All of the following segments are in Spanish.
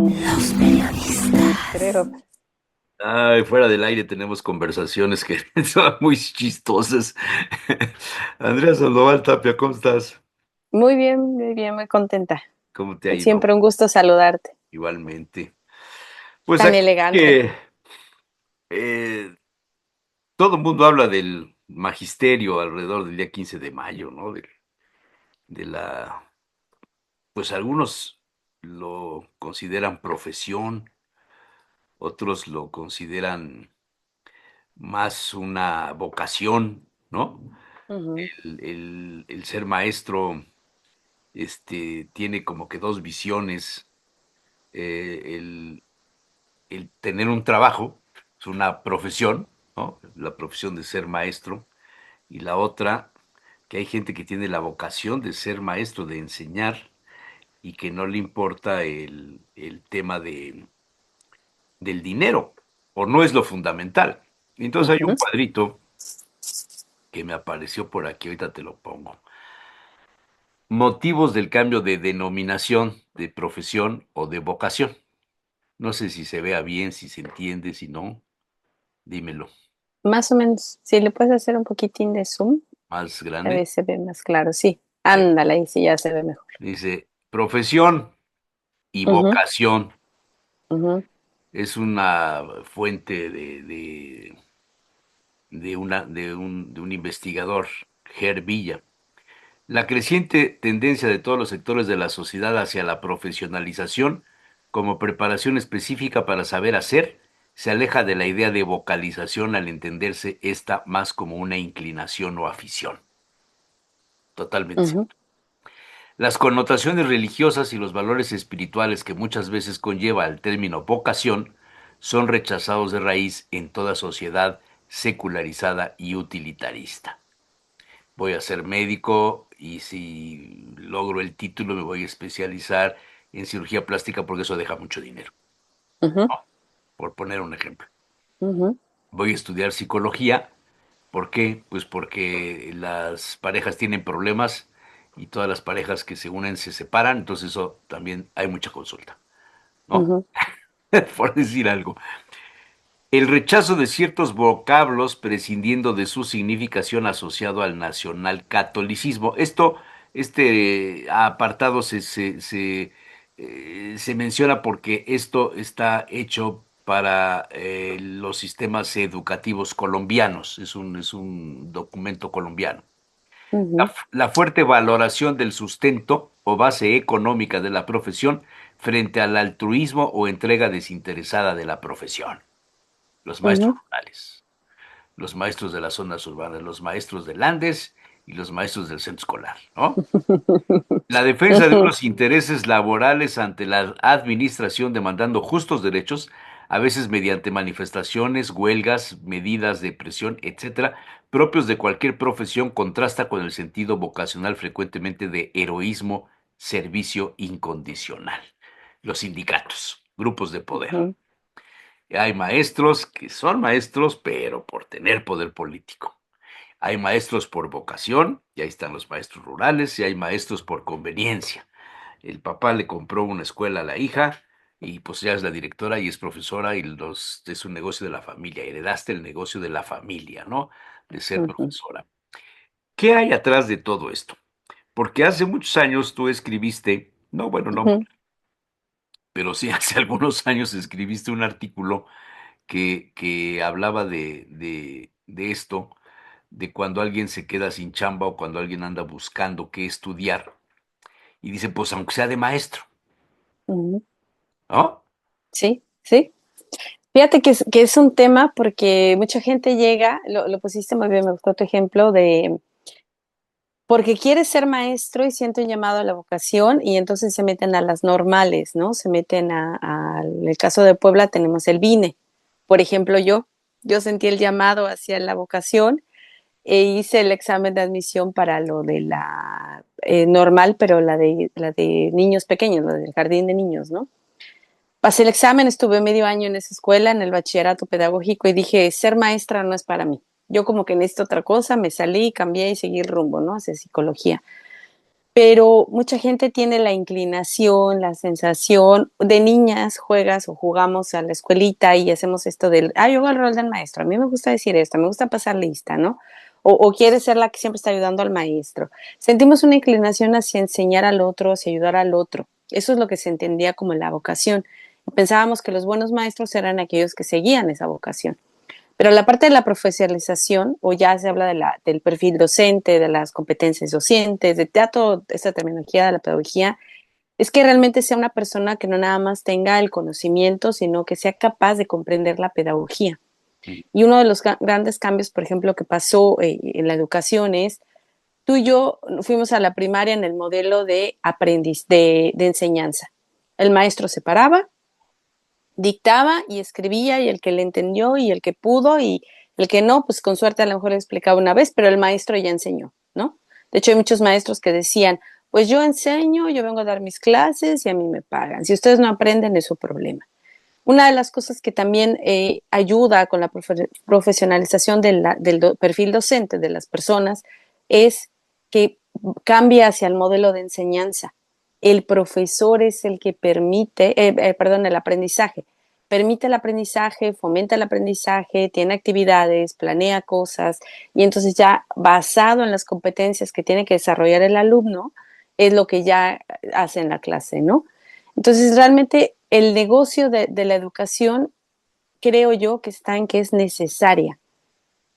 Los periodistas. Creo. Ay, fuera del aire tenemos conversaciones que son muy chistosas. Andrea Sandoval Tapia, ¿cómo estás? Muy bien, muy contenta. ¿Cómo te ha ido? Siempre un gusto saludarte. Igualmente. Pues Tan aquí elegante. que eh, todo el mundo habla del magisterio alrededor del día 15 de mayo, ¿no? De la, pues algunos lo consideran profesión, otros lo consideran más una vocación, ¿no? Ujú, El ser maestro tiene como que dos visiones. El tener un trabajo, es una profesión, ¿no? La profesión de ser maestro, y la otra, que hay gente que tiene la vocación de ser maestro, de enseñar, y que no le importa el tema del dinero, o no es lo fundamental. Entonces hay un ujú. cuadrito que me apareció por aquí, ahorita te lo pongo. Motivos del cambio de denominación de profesión o de vocación. No sé si se vea bien, si se entiende, si no, dímelo. Más o menos, si le puedes hacer un poquitín de zoom, Más a grande. ver se ve más claro. Sí, Ahí. ándale, ahí sí ya se ve mejor. Dice, profesión y Ujú, vocación ujú, es una fuente de un investigador, Ger Villa. La creciente tendencia de todos los sectores de la sociedad hacia la profesionalización como preparación específica para saber hacer se aleja de la idea de vocalización al entenderse esta más como una inclinación o afición. Totalmente ujú, cierto. Las connotaciones religiosas y los valores espirituales que muchas veces conlleva el término vocación son rechazados de raíz en toda sociedad secularizada y utilitarista. Voy a ser médico y si logro el título me voy a especializar en cirugía plástica porque eso deja mucho dinero, ujú, ¿no? Por poner un ejemplo. ujú, Voy a estudiar psicología. ¿Por qué? Pues porque las parejas tienen problemas y todas las parejas que se unen se separan, entonces eso también hay mucha consulta, ¿no? ujú, Por decir algo. El rechazo de ciertos vocablos prescindiendo de su significación asociado al nacionalcatolicismo. Este apartado se menciona porque esto está hecho para los sistemas educativos colombianos. Es un documento colombiano. La, ujú, la fuerte valoración del sustento o base económica de la profesión frente al altruismo o entrega desinteresada de la profesión. Los maestros ujú, rurales, los maestros de las zonas urbanas, los maestros del Andes y los maestros del centro escolar, ¿no? La defensa de ujú, unos intereses laborales ante la administración demandando justos derechos, a veces mediante manifestaciones, huelgas, medidas de presión, etcétera, propios de cualquier profesión, contrasta con el sentido vocacional frecuentemente de heroísmo, servicio incondicional. Los sindicatos, grupos de poder. ujú, Hay maestros que son maestros, pero por tener poder político. Hay maestros por vocación, y ahí están los maestros rurales, y hay maestros por conveniencia. El papá le compró una escuela a la hija, y pues ya es la directora y es profesora, y es un negocio de la familia. Heredaste el negocio de la familia, ¿no? De ser ujú, profesora. ¿Qué hay atrás de todo esto? Porque hace muchos años tú escribiste, no, bueno, no, ujú. pero sí hace algunos años escribiste un artículo que hablaba de esto, de cuando alguien se queda sin chamba o cuando alguien anda buscando qué estudiar. Y dice, pues aunque sea de maestro, Ujú. ¿no? Sí, sí. Fíjate que es un tema porque mucha gente llega, lo pusiste muy bien, me gustó tu ejemplo de porque quiere ser maestro y siente un llamado a la vocación y entonces se meten a las normales, ¿no? Se meten en el caso de Puebla tenemos el BINE. Por ejemplo, yo sentí el llamado hacia la vocación e hice el examen de admisión para lo de la normal, pero la de niños pequeños, la del jardín de niños, ¿no? Pasé el examen, estuve medio año en esa escuela, en el bachillerato pedagógico, y dije, ser maestra no es para mí. Yo como que necesito otra cosa, me salí, cambié y seguí el rumbo, ¿no? Hacia psicología. pero mucha gente tiene la inclinación, la sensación, de niñas juegas o jugamos a la escuelita y hacemos esto del, yo hago el rol del maestro, a mí me gusta decir esto, me gusta pasar lista, ¿no? O quieres ser la que siempre está ayudando al maestro. Sentimos una inclinación hacia enseñar al otro, hacia ayudar al otro. Eso es lo que se entendía como la vocación. Pensábamos que los buenos maestros eran aquellos que seguían esa vocación. Pero la parte de la profesionalización, o ya se habla del perfil docente, de las competencias docentes, de toda esta terminología de la pedagogía, es que realmente sea una persona que no nada más tenga el conocimiento, sino que sea capaz de comprender la pedagogía. Y uno de los grandes cambios, por ejemplo, que pasó en la educación es, tú y yo fuimos a la primaria en el modelo de aprendiz, de enseñanza. El maestro se paraba, dictaba y escribía y el que le entendió y el que pudo y el que no, pues con suerte a lo mejor le explicaba una vez, pero el maestro ya enseñó, ¿no? De hecho, hay muchos maestros que decían, pues yo enseño, yo vengo a dar mis clases y a mí me pagan. Si ustedes no aprenden, es su problema. Una de las cosas que también ayuda con la profesionalización del perfil docente de las personas es que cambia hacia el modelo de enseñanza. El profesor es el que permite, perdón, el aprendizaje. Permite el aprendizaje, fomenta el aprendizaje, tiene actividades, planea cosas y entonces ya basado en las competencias que tiene que desarrollar el alumno es lo que ya hace en la clase, ¿no? Entonces, realmente el negocio de la educación, creo yo, que está en que es necesaria.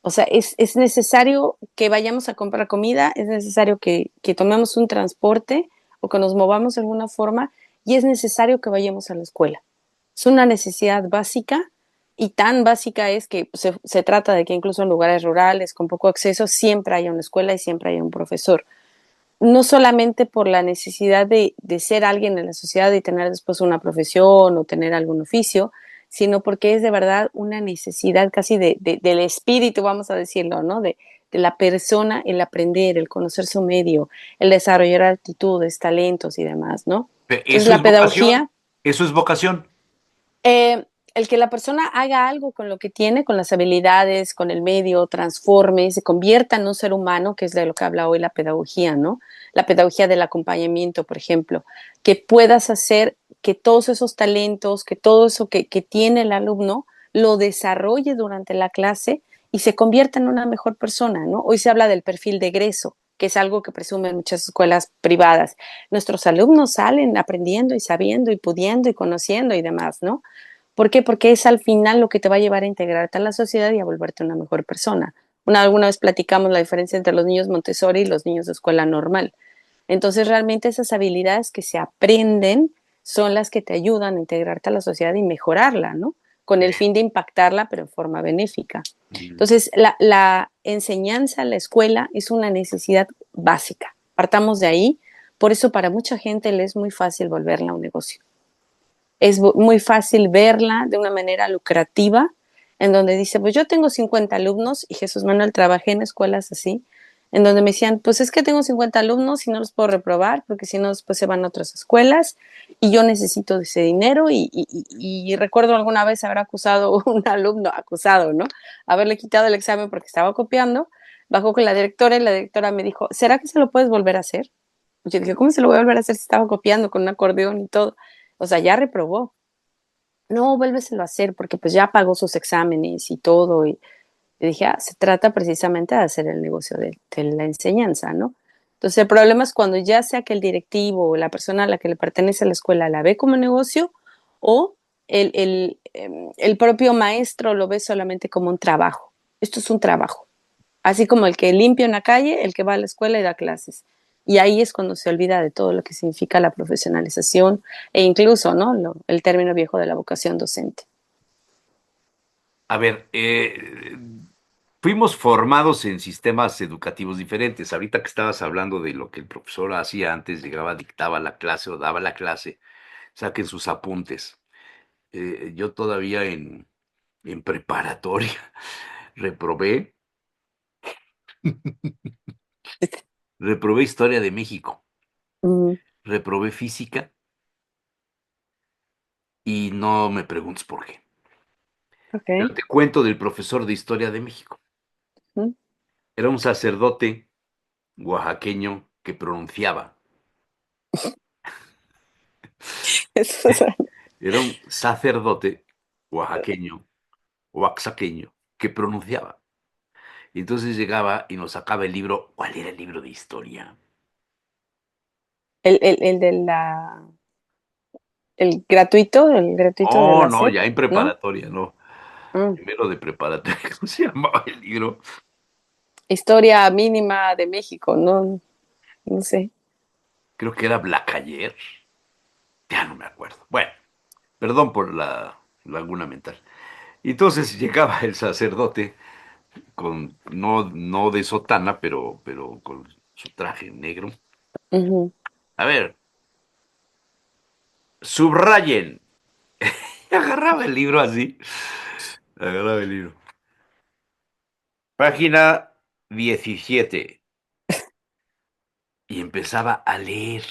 O sea, es necesario que vayamos a comprar comida, es necesario que tomemos un transporte o que nos movamos de alguna forma y es necesario que vayamos a la escuela. Es una necesidad básica y tan básica es que se trata de que incluso en lugares rurales con poco acceso siempre haya una escuela y siempre haya un profesor no solamente por la necesidad de ser alguien en la sociedad y tener después una profesión o tener algún oficio, sino porque es de verdad una necesidad casi del espíritu, vamos a decirlo, ¿no? De la persona, el aprender, el conocer su medio, el desarrollar actitudes, talentos y demás, ¿no? Entonces Eso la es vocación, pedagogía eso es vocación. el que la persona haga algo con lo que tiene, con las habilidades, con el medio, transforme, se convierta en un ser humano, que es de lo que habla hoy la pedagogía, ¿no? La pedagogía del acompañamiento, por ejemplo, que puedas hacer que todos esos talentos, que todo eso que tiene el alumno, lo desarrolle durante la clase y se convierta en una mejor persona, ¿no? Hoy se habla del perfil de egreso, que es algo que presumen muchas escuelas privadas. Nuestros alumnos salen aprendiendo y sabiendo y pudiendo y conociendo y demás, ¿no? ¿Por qué? Porque es al final lo que te va a llevar a integrarte a la sociedad y a volverte una mejor persona. Alguna vez platicamos la diferencia entre los niños Montessori y los niños de escuela normal. Entonces, realmente esas habilidades que se aprenden son las que te ayudan a integrarte a la sociedad y mejorarla, ¿no? Con el fin de impactarla, pero en forma benéfica. Mm. Entonces, la enseñanza, la escuela es una necesidad básica. Partamos de ahí. Por eso para mucha gente le es muy fácil volverla un negocio es muy fácil verla de una manera lucrativa, en donde dice, pues yo tengo 50 alumnos y Jesús Manuel trabajé en escuelas así, en donde me decían, pues es que tengo 50 alumnos y no los puedo reprobar porque si no después se van a otras escuelas y yo necesito ese dinero y recuerdo alguna vez haber acusado a un alumno, acusado, ¿no? Haberle quitado el examen porque estaba copiando, bajó con la directora y la directora me dijo, ¿será que se lo puedes volver a hacer? Yo dije, ¿cómo se lo voy a volver a hacer si estaba copiando con un acordeón y todo? O sea, ya reprobó. No, vuélveselo a hacer porque pues ya pagó sus exámenes y todo. Y dije, se trata precisamente de hacer el negocio de la enseñanza, ¿no? Entonces el problema es cuando ya sea que el directivo o la persona a la que le pertenece a la escuela la ve como negocio o el propio maestro lo ve solamente como un trabajo. Esto es un trabajo. Así como el que limpia una calle, el que va a la escuela y da clases. Y ahí es cuando se olvida de todo lo que significa la profesionalización e incluso, ¿no? El término viejo de la vocación docente. A ver, fuimos formados en sistemas educativos diferentes. Ahorita que estabas hablando de lo que el profesor hacía antes, llegaba, dictaba la clase o daba la clase, saquen sus apuntes. Yo todavía en preparatoria reprobé, reprobé historia de México, Mm, reprobé física y no me preguntes por qué. Pero ok. te cuento del profesor de historia de México. Mm, Era un sacerdote oaxaqueño que pronunciaba. Eso es- Era un sacerdote oaxaqueño, oaxaqueño, que pronunciaba. Y entonces llegaba y nos sacaba el libro. ¿Cuál era el libro de historia? el de la, el gratuito de Oh, la no, SEP, ya en ¿no? preparatoria, no. Mm. Primero de preparatoria, ¿cómo se llamaba el libro? Historia mínima de México, no, no sé. Creo que era Blacayer. Ya no me acuerdo. Bueno, perdón por la laguna mental. Y entonces llegaba el sacerdote con, no de sotana, pero con su traje negro. Ujú, A ver, subrayen. Agarraba el libro así. Agarraba el libro. Página 17. Y empezaba a leer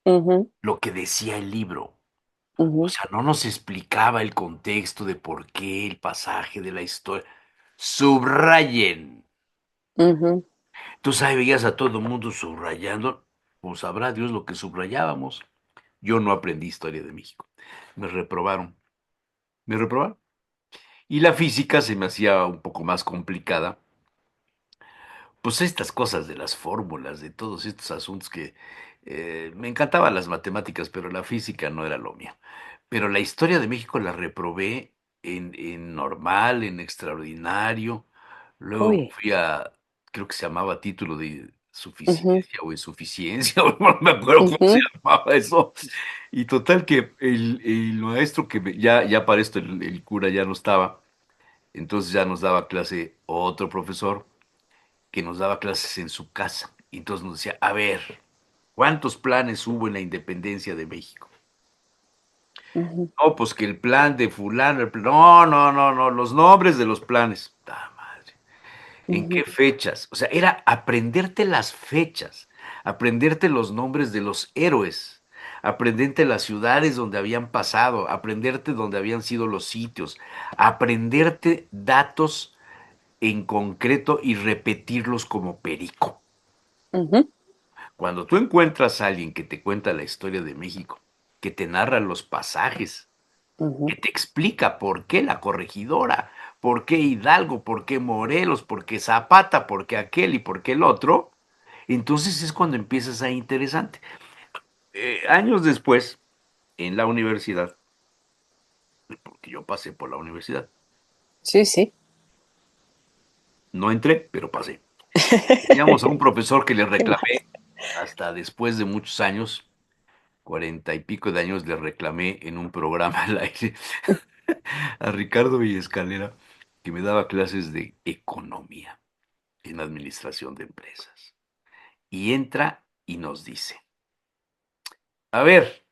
ujú, lo que decía el libro. O ujú, sea, no nos explicaba el contexto de por qué el pasaje de la historia. Subrayen. ujú, Tú sabes, veías a todo el mundo subrayando. Pues sabrá Dios lo que subrayábamos. Yo no aprendí historia de México. Me reprobaron. Me reprobaron. Y la física se me hacía un poco más complicada. Pues estas cosas de las fórmulas, de todos estos asuntos que me encantaban las matemáticas, pero la física no era lo mío. Pero la historia de México la reprobé en normal, en extraordinario. Luego uy, fui a, creo que se llamaba título de ujú, suficiencia o insuficiencia, o no me acuerdo cómo se ujú, llamaba eso. Y total que el maestro ya para esto el cura ya no estaba, entonces ya nos daba clase otro profesor que nos daba clases en su casa. Y entonces nos decía, a ver, ¿cuántos planes hubo en la independencia de México? ujú, No, pues que el plan de fulano, no, los nombres de los planes. ¡Ta madre! ¿En qué ujú, fechas? O sea, era aprenderte las fechas, aprenderte los nombres de los héroes, aprenderte las ciudades donde habían pasado, aprenderte donde habían sido los sitios, aprenderte datos en concreto y repetirlos como perico. ujú, Cuando tú encuentras a alguien que te cuenta la historia de México, que te narra los pasajes, ujú, que te explica por qué la corregidora, por qué Hidalgo, por qué Morelos, por qué Zapata, por qué aquel y por qué el otro, entonces es cuando empiezas a interesante. Años después, en la universidad, porque yo pasé por la universidad, sí, sí. no entré, pero pasé. Teníamos a un profesor que le ¿Qué más? reclamé hasta después de muchos años, 40 y pico de años, le reclamé en un programa al aire a Ricardo Villescalera, que me daba clases de economía en administración de empresas. Y entra y nos dice, a ver,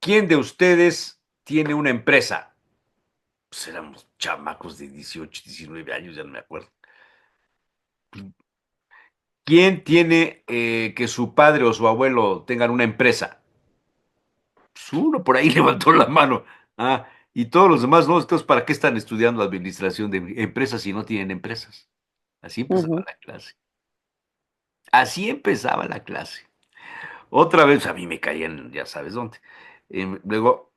¿quién de ustedes tiene una empresa? Pues éramos chamacos de 18, 19 años, ya no me acuerdo. ¿Quién tiene que su padre o su abuelo tengan una empresa? Pues uno por ahí levantó la mano. Ah, y todos los demás, no, entonces, ¿para qué están estudiando administración de empresas si no tienen empresas? Así empezaba Ujú, la clase. Así empezaba la clase. Otra vez a mí me caían, ya sabes dónde. Luego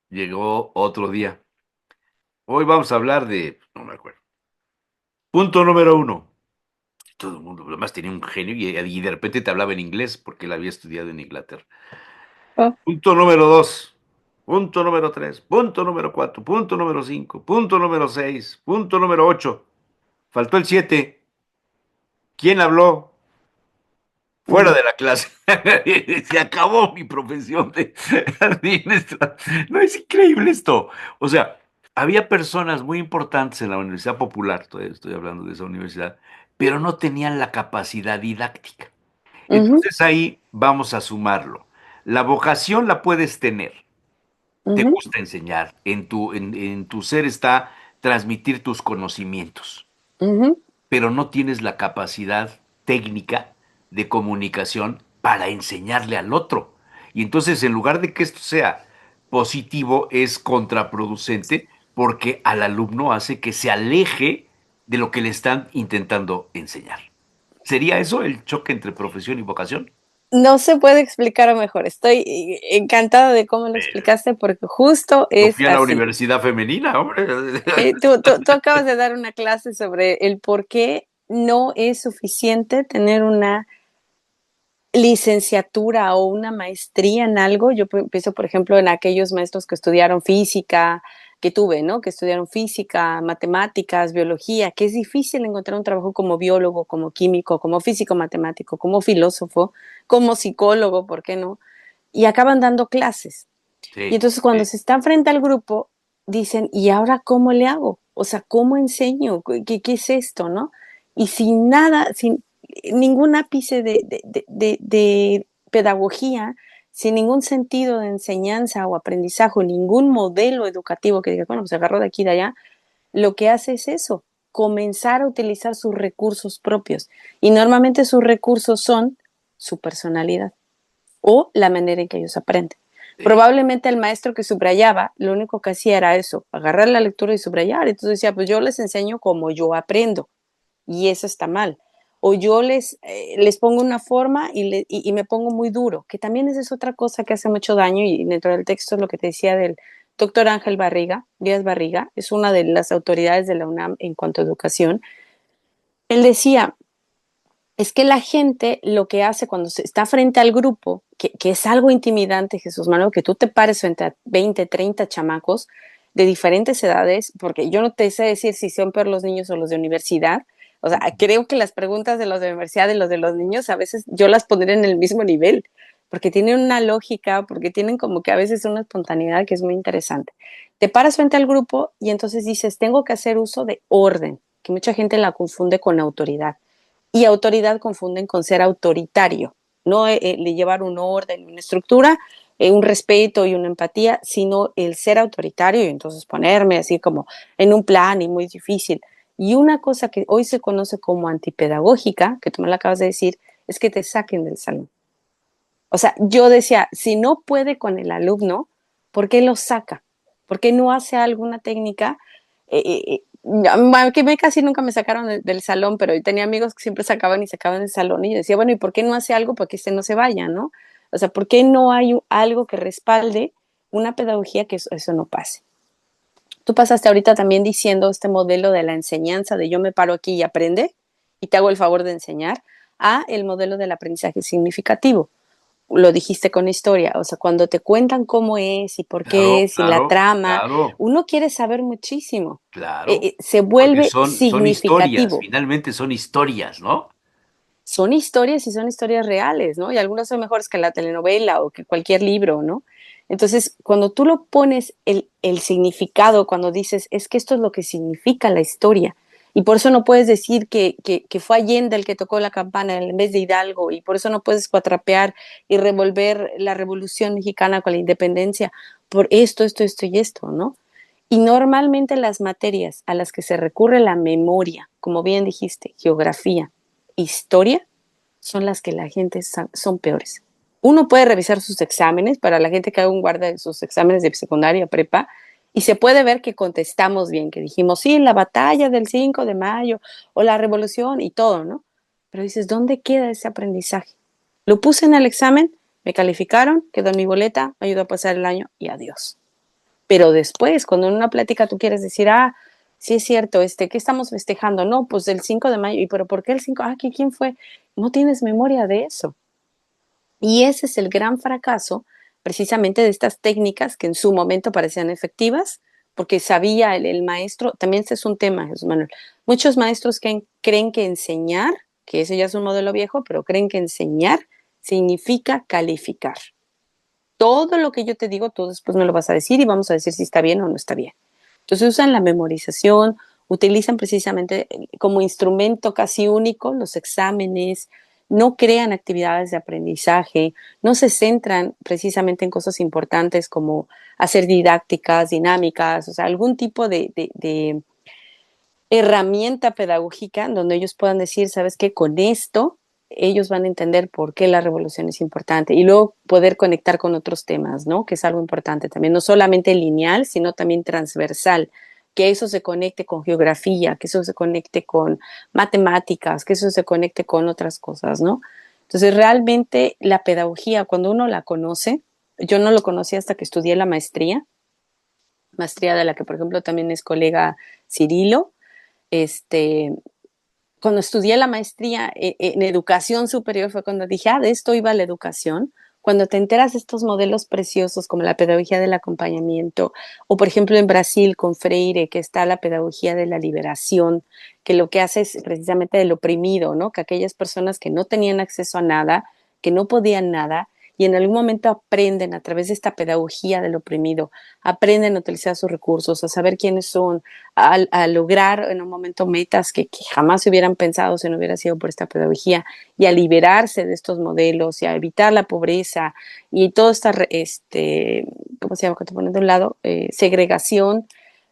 llegó otro día. Hoy vamos a hablar de, no me acuerdo. Punto número uno. Todo el mundo, además tenía un genio y de repente te hablaba en inglés porque él había estudiado en Inglaterra. oh, Punto número dos. Punto número tres. Punto número cuatro. Punto número cinco. Punto número seis. Punto número ocho. Faltó el siete. ¿Quién habló? Fuera ujú, de la clase. Se acabó mi profesión de administrador. No es increíble esto. O sea, había personas muy importantes en la Universidad Popular, todavía estoy hablando de esa universidad, pero no tenían la capacidad didáctica. ujú, Entonces ahí vamos a sumarlo. La vocación la puedes tener, te ujú, gusta enseñar, en tu ser está transmitir tus conocimientos, ujú, pero no tienes la capacidad técnica de comunicación para enseñarle al otro. Y entonces, en lugar de que esto sea positivo, es contraproducente porque al alumno hace que se aleje de lo que le están intentando enseñar. ¿Sería eso el choque entre profesión y vocación? No se puede explicar mejor. Estoy encantada de cómo lo Eh, explicaste porque justo Yo es fui a la así. universidad femenina, hombre. Tú acabas de dar una clase sobre el por qué no es suficiente tener una licenciatura o una maestría en algo. Yo pienso, por ejemplo, en aquellos maestros que estudiaron física, que tuve, ¿no? Que estudiaron física, matemáticas, biología, que es difícil encontrar un trabajo como biólogo, como químico, como físico matemático, como filósofo, como psicólogo, ¿por qué no? Y acaban dando clases. Y Sí, entonces cuando sí, se están frente al grupo, dicen, ¿y ahora cómo le hago? O sea, ¿cómo enseño? ¿Qué es esto, no? Y sin nada, sin ningún ápice de pedagogía, sin ningún sentido de enseñanza o aprendizaje, ningún modelo educativo que diga, bueno, pues agarró de aquí y de allá, lo que hace es eso, comenzar a utilizar sus recursos propios. Y normalmente sus recursos son su personalidad o la manera en que ellos aprenden. sí. Probablemente el maestro que subrayaba, lo único que hacía era eso, agarrar la lectura y subrayar. Entonces decía, pues yo les enseño como yo aprendo y eso está mal. O yo les pongo una forma y me pongo muy duro, que también esa es otra cosa que hace mucho daño y dentro del texto es lo que te decía del doctor Ángel Barriga, Díaz Barriga, es una de las autoridades de la UNAM en cuanto a educación. Él decía, es que la gente lo que hace cuando se está frente al grupo, que es algo intimidante, Jesús Manuel, que tú te pares frente a 20, 30 chamacos de diferentes edades, porque yo no te sé decir si son peor los niños o los de universidad. O sea, creo que las preguntas de los de universidad y los de los niños a veces yo las pondría en el mismo nivel, porque tienen una lógica, porque tienen como que a veces una espontaneidad que es muy interesante. Te paras frente al grupo y entonces dices, tengo que hacer uso de orden, que mucha gente la confunde con autoridad y autoridad confunden con ser autoritario, no le llevar un orden, una estructura, un respeto y una empatía, sino el ser autoritario y entonces ponerme así como en un plan y muy difícil. Y una cosa que hoy se conoce como antipedagógica, que tú me la acabas de decir, es que te saquen del salón. O sea, yo decía, si no puede con el alumno, ¿por qué lo saca? ¿Por qué no hace alguna técnica? Que me casi nunca me sacaron del salón, pero yo tenía amigos que siempre sacaban y sacaban del salón y yo decía, bueno, ¿y por qué no hace algo para que este no se vaya, no? O sea, ¿por qué no hay algo que respalde una pedagogía que eso no pase? Tú pasaste ahorita también diciendo este modelo de la enseñanza, de yo me paro aquí y aprende y te hago el favor de enseñar, a el modelo del aprendizaje significativo. Lo dijiste con historia, o sea, cuando te cuentan cómo es y por qué Claro, es y la claro, trama, claro, uno quiere saber muchísimo. claro. Se Porque vuelve son historias, significativo. finalmente son historias, ¿no? Son historias y son historias reales, ¿no? Y algunas son mejores que la telenovela o que cualquier libro, ¿no? Entonces, cuando tú lo pones el significado, cuando dices, es que esto es lo que significa la historia, y por eso no puedes decir que fue Allende el que tocó la campana en vez de Hidalgo, y por eso no puedes cuatrapear y revolver la Revolución Mexicana con la independencia por esto y esto, ¿no? Y normalmente las materias a las que se recurre la memoria, como bien dijiste, geografía, historia, son las que la gente son peores. Uno puede revisar sus exámenes para la gente que haga un guarda de sus exámenes de secundaria, prepa, y se puede ver que contestamos bien, que dijimos, sí, la batalla del 5 de mayo o la revolución y todo, ¿no? Pero dices, ¿dónde queda ese aprendizaje? Lo puse en el examen, me calificaron, quedó en mi boleta, me ayudó a pasar el año y adiós. Pero después, cuando en una plática tú quieres decir, sí es cierto, ¿qué estamos festejando? No, pues el 5 de mayo. ¿Y pero por qué el 5? ¿Quién fue? No tienes memoria de eso. Y ese es el gran fracaso precisamente de estas técnicas que en su momento parecían efectivas, porque sabía el maestro, también ese es un tema, Jesús Manuel. Muchos maestros creen que enseñar, que ese ya es un modelo viejo, pero creen que enseñar significa calificar. Todo lo que yo te digo, tú después me lo vas a decir y vamos a decir si está bien o no está bien. Entonces usan la memorización, utilizan precisamente como instrumento casi único los exámenes, no crean actividades de aprendizaje, no se centran precisamente en cosas importantes como hacer didácticas, dinámicas, o sea, algún tipo de herramienta pedagógica en donde ellos puedan decir, ¿sabes qué? Con esto ellos van a entender por qué la revolución es importante y luego poder conectar con otros temas, ¿no? Que es algo importante también, no solamente lineal, sino también transversal, que eso se conecte con geografía, que eso se conecte con matemáticas, que eso se conecte con otras cosas, ¿no? Entonces, realmente la pedagogía, cuando uno la conoce, yo no lo conocí hasta que estudié la maestría de la que, por ejemplo, también es colega Cirilo. Este, Cuando estudié la maestría en educación superior fue cuando dije, de esto iba la educación. Cuando te enteras de estos modelos preciosos como la pedagogía del acompañamiento, o por ejemplo en Brasil con Freire, que está la pedagogía de la liberación, que lo que hace es precisamente del oprimido, ¿no? Que aquellas personas que no tenían acceso a nada, que no podían nada, y en algún momento aprenden a través de esta pedagogía del oprimido, aprenden a utilizar sus recursos, a saber quiénes son, a lograr en un momento metas que jamás se hubieran pensado si no hubiera sido por esta pedagogía, y a liberarse de estos modelos y a evitar la pobreza y toda esta, ¿cómo se llama? Que te ponen de un lado, segregación,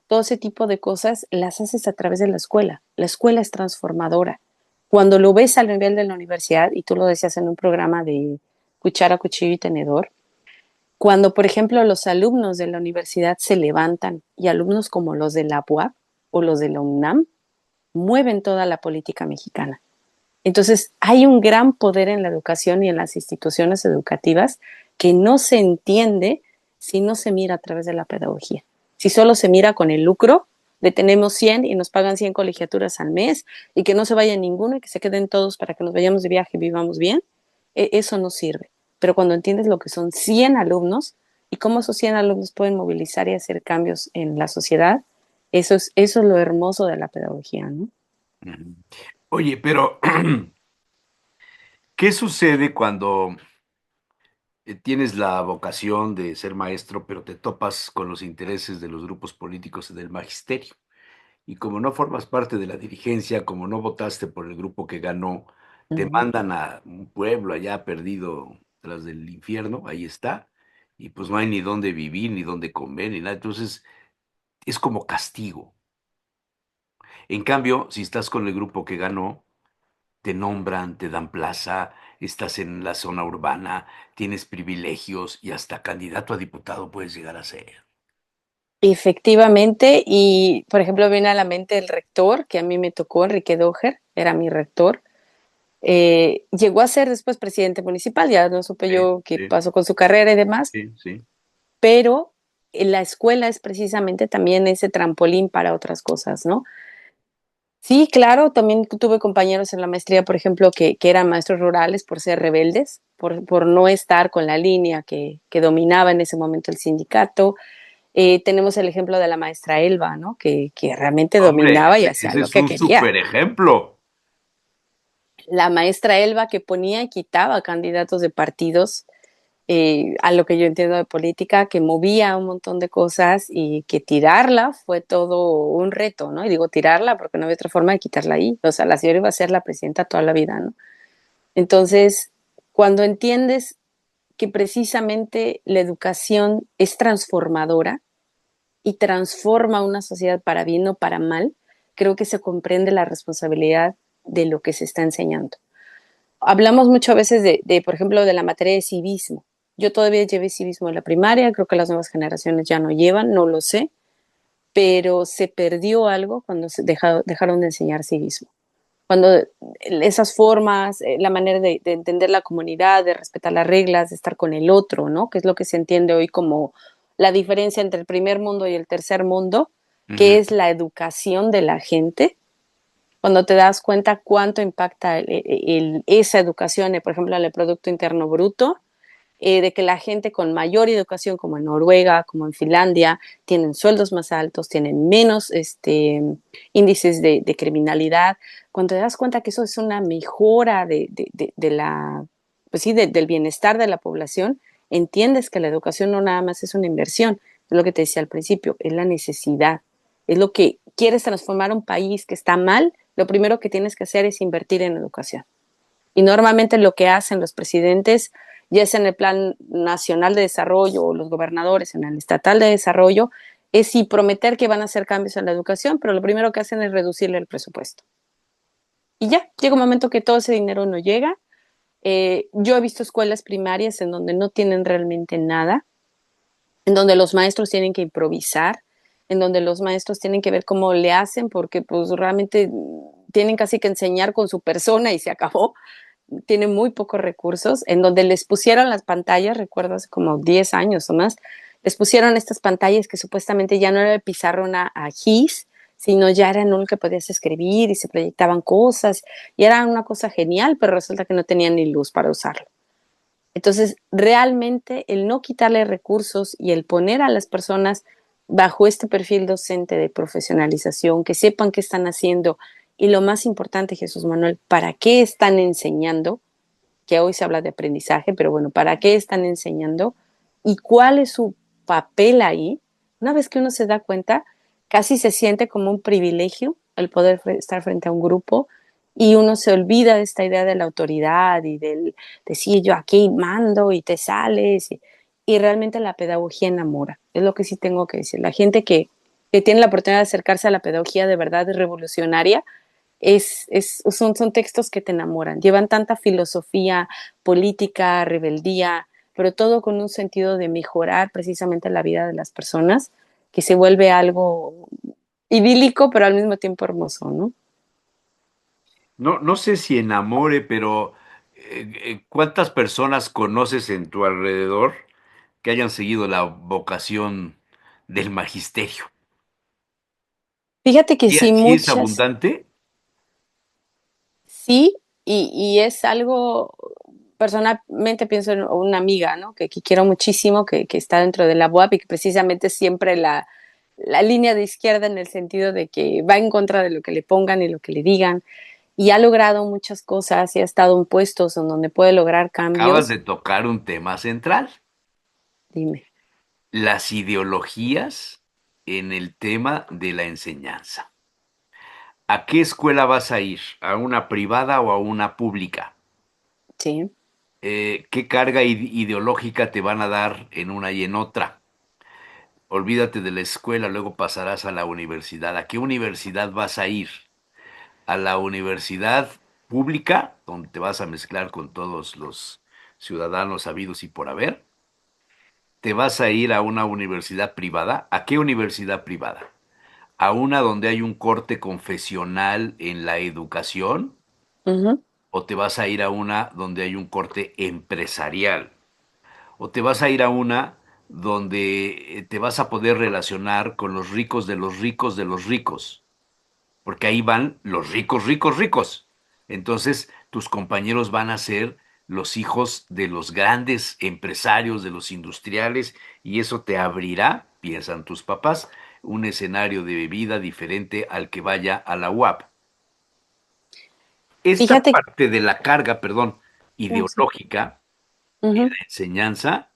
todo ese tipo de cosas las haces a través de la escuela. La escuela es transformadora. Cuando lo ves al nivel de la universidad, y tú lo decías en un programa de cuchara, cuchillo y tenedor, cuando, por ejemplo, los alumnos de la universidad se levantan y alumnos como los de la UAP o los de la UNAM mueven toda la política mexicana. Entonces, hay un gran poder en la educación y en las instituciones educativas que no se entiende si no se mira a través de la pedagogía. Si solo se mira con el lucro de tenemos 100 y nos pagan 100 colegiaturas al mes y que no se vaya ninguno y que se queden todos para que nos vayamos de viaje y vivamos bien, eso no sirve. Pero cuando entiendes lo que son 100 alumnos y cómo esos 100 alumnos pueden movilizar y hacer cambios en la sociedad, eso es lo hermoso de la pedagogía, ¿no? Ujú. Oye, pero ¿qué sucede cuando tienes la vocación de ser maestro, pero te topas con los intereses de los grupos políticos y del magisterio? Y como no formas parte de la dirigencia, como no votaste por el grupo que ganó, te Uh-huh. mandan a un pueblo allá perdido tras del infierno, ahí está, y pues no hay ni dónde vivir, ni dónde comer, ni nada. Entonces es como castigo. En cambio, si estás con el grupo que ganó, te nombran, te dan plaza, estás en la zona urbana, tienes privilegios y hasta candidato a diputado puedes llegar a ser. Efectivamente, y por ejemplo viene a la mente el rector, que a mí me tocó, Enrique Doher, era mi rector. Llegó a ser después presidente municipal, ya no supe Sí, yo qué sí, pasó con su carrera y demás, sí, sí. pero la escuela es precisamente también ese trampolín para otras cosas, ¿no? Sí, claro, también tuve compañeros en la maestría, por ejemplo, que eran maestros rurales por ser rebeldes, por no estar con la línea que dominaba en ese momento el sindicato. Tenemos el ejemplo de la maestra Elba, ¿no? Que realmente Hombre, dominaba y ese, hacía ese lo es que un quería. súper ejemplo. La maestra Elba que ponía y quitaba candidatos de partidos, a lo que yo entiendo de política, que movía un montón de cosas y que tirarla fue todo un reto, ¿no? Y digo tirarla porque no había otra forma de quitarla ahí. O sea, la señora iba a ser la presidenta toda la vida, ¿no? Entonces, cuando entiendes que precisamente la educación es transformadora, y transforma una sociedad para bien o para mal, creo que se comprende la responsabilidad de lo que se está enseñando. Hablamos muchas veces por ejemplo, de la materia de civismo. Yo todavía llevé civismo en la primaria, creo que las nuevas generaciones ya no llevan, no lo sé, pero se perdió algo cuando dejaron de enseñar civismo. Cuando esas formas, la manera de entender la comunidad, de respetar las reglas, de estar con el otro, ¿no? Que es lo que se entiende hoy como la diferencia entre el primer mundo y el tercer mundo, que Ujú. es la educación de la gente. Cuando te das cuenta cuánto impacta esa educación, por ejemplo, en el Producto Interno Bruto, de que la gente con mayor educación, como en Noruega, como en Finlandia, tienen sueldos más altos, tienen menos índices de criminalidad. Cuando te das cuenta que eso es una mejora de la, pues sí, del bienestar de la población, entiendes que la educación no nada más es una inversión, es lo que te decía al principio, es la necesidad, es lo que quieres transformar un país que está mal, lo primero que tienes que hacer es invertir en educación. Y normalmente lo que hacen los presidentes, ya sea en el Plan Nacional de Desarrollo o los gobernadores en el Estatal de Desarrollo, es sí prometer que van a hacer cambios en la educación, pero lo primero que hacen es reducirle el presupuesto. Y ya, llega un momento que todo ese dinero no llega. Yo he visto escuelas primarias en donde no tienen realmente nada, en donde los maestros tienen que improvisar, en donde los maestros tienen que ver cómo le hacen, porque pues realmente tienen casi que enseñar con su persona y se acabó. tiene muy pocos recursos, en donde les pusieron las pantallas, recuerdo hace como 10 años o más, les pusieron estas pantallas que supuestamente ya no era de pizarrón a gis, sino ya era en uno que podías escribir y se proyectaban cosas, y era una cosa genial, pero resulta que no tenían ni luz para usarlo. Entonces, realmente el no quitarle recursos y el poner a las personas bajo este perfil docente de profesionalización, que sepan qué están haciendo y lo más importante, Jesús Manuel, para qué están enseñando, que hoy se habla de aprendizaje, pero bueno, para qué están enseñando y cuál es su papel ahí. Una vez que uno se da cuenta, casi se siente como un privilegio el poder estar frente a un grupo y uno se olvida de esta idea de la autoridad y del decir yo aquí mando y te sales y realmente la pedagogía enamora, es lo que sí tengo que decir. La gente que tiene la oportunidad de acercarse a la pedagogía de verdad es revolucionaria, son textos que te enamoran, llevan tanta filosofía, política, rebeldía, pero todo con un sentido de mejorar precisamente la vida de las personas, que se vuelve algo idílico, pero al mismo tiempo hermoso, ¿no? No, no sé si enamore, pero ¿cuántas personas conoces en tu alrededor que hayan seguido la vocación del magisterio? Fíjate que ¿Sí, sí, sí es muchas, abundante? sí, y es algo, personalmente pienso en una amiga, ¿no? Que quiero muchísimo, que está dentro de la UAP y que precisamente siempre la línea de izquierda en el sentido de que va en contra de lo que le pongan y lo que le digan, y ha logrado muchas cosas y ha estado en puestos en donde puede lograr Acabas cambios. de tocar un tema central, Dime. las ideologías en el tema de la enseñanza. ¿A qué escuela vas a ir? ¿A una privada o a una pública? Sí. ¿Qué carga ideológica te van a dar en una y en otra? Olvídate de la escuela, luego pasarás a la universidad. ¿A qué universidad vas a ir? ¿A la universidad pública, donde te vas a mezclar con todos los ciudadanos habidos y por haber? ¿Te vas a ir a una universidad privada? ¿A qué universidad privada? ¿A una donde hay un corte confesional en la educación? Ujú. ¿O te vas a ir a una donde hay un corte empresarial? ¿O te vas a ir a una donde te vas a poder relacionar con los ricos de los ricos de los ricos? Porque ahí van los ricos, ricos, ricos. Entonces, tus compañeros van a ser los hijos de los grandes empresarios, de los industriales, y eso te abrirá, piensan tus papás, un escenario de vida diferente al que vaya a la UAP. Esta Fíjate, parte de la carga, perdón, no, sí. ideológica en Ujú. la enseñanza,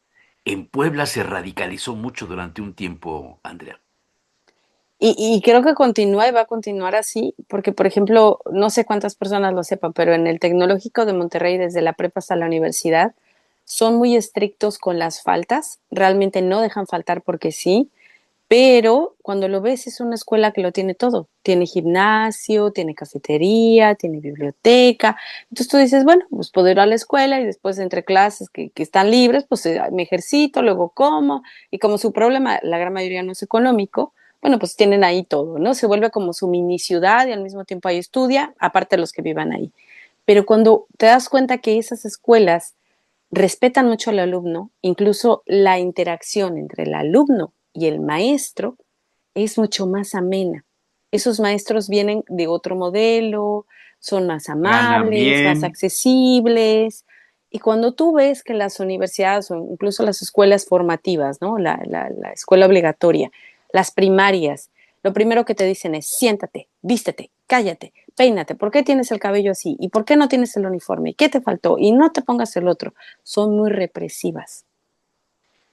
en Puebla se radicalizó mucho durante un tiempo, Andrea. Y creo que continúa y va a continuar así, porque, por ejemplo, no sé cuántas personas lo sepan, pero en el Tecnológico de Monterrey, desde la prepa hasta la universidad, son muy estrictos con las faltas, realmente no dejan faltar porque sí, pero cuando lo ves es una escuela que lo tiene todo. Tiene gimnasio, tiene cafetería, tiene biblioteca. Entonces tú dices, bueno, pues puedo ir a la escuela y después entre clases que están libres, pues me ejercito, luego como. Y como su problema, la gran mayoría no es económico, bueno, pues tienen ahí todo, ¿no? Se vuelve como su mini ciudad y al mismo tiempo ahí estudia, aparte de los que vivan ahí. Pero cuando te das cuenta que esas escuelas respetan mucho al alumno, incluso la interacción entre el alumno y el maestro es mucho más amena. Esos maestros vienen de otro modelo, son más Ganan amables, más bien. accesibles. Y cuando tú ves que las universidades o incluso las escuelas formativas, ¿no? La escuela obligatoria, las primarias, lo primero que te dicen es siéntate, vístete, cállate, peínate, ¿por qué tienes el cabello así? ¿Y por qué no tienes el uniforme? ¿Y qué te faltó? Y no te pongas el otro. Son muy represivas.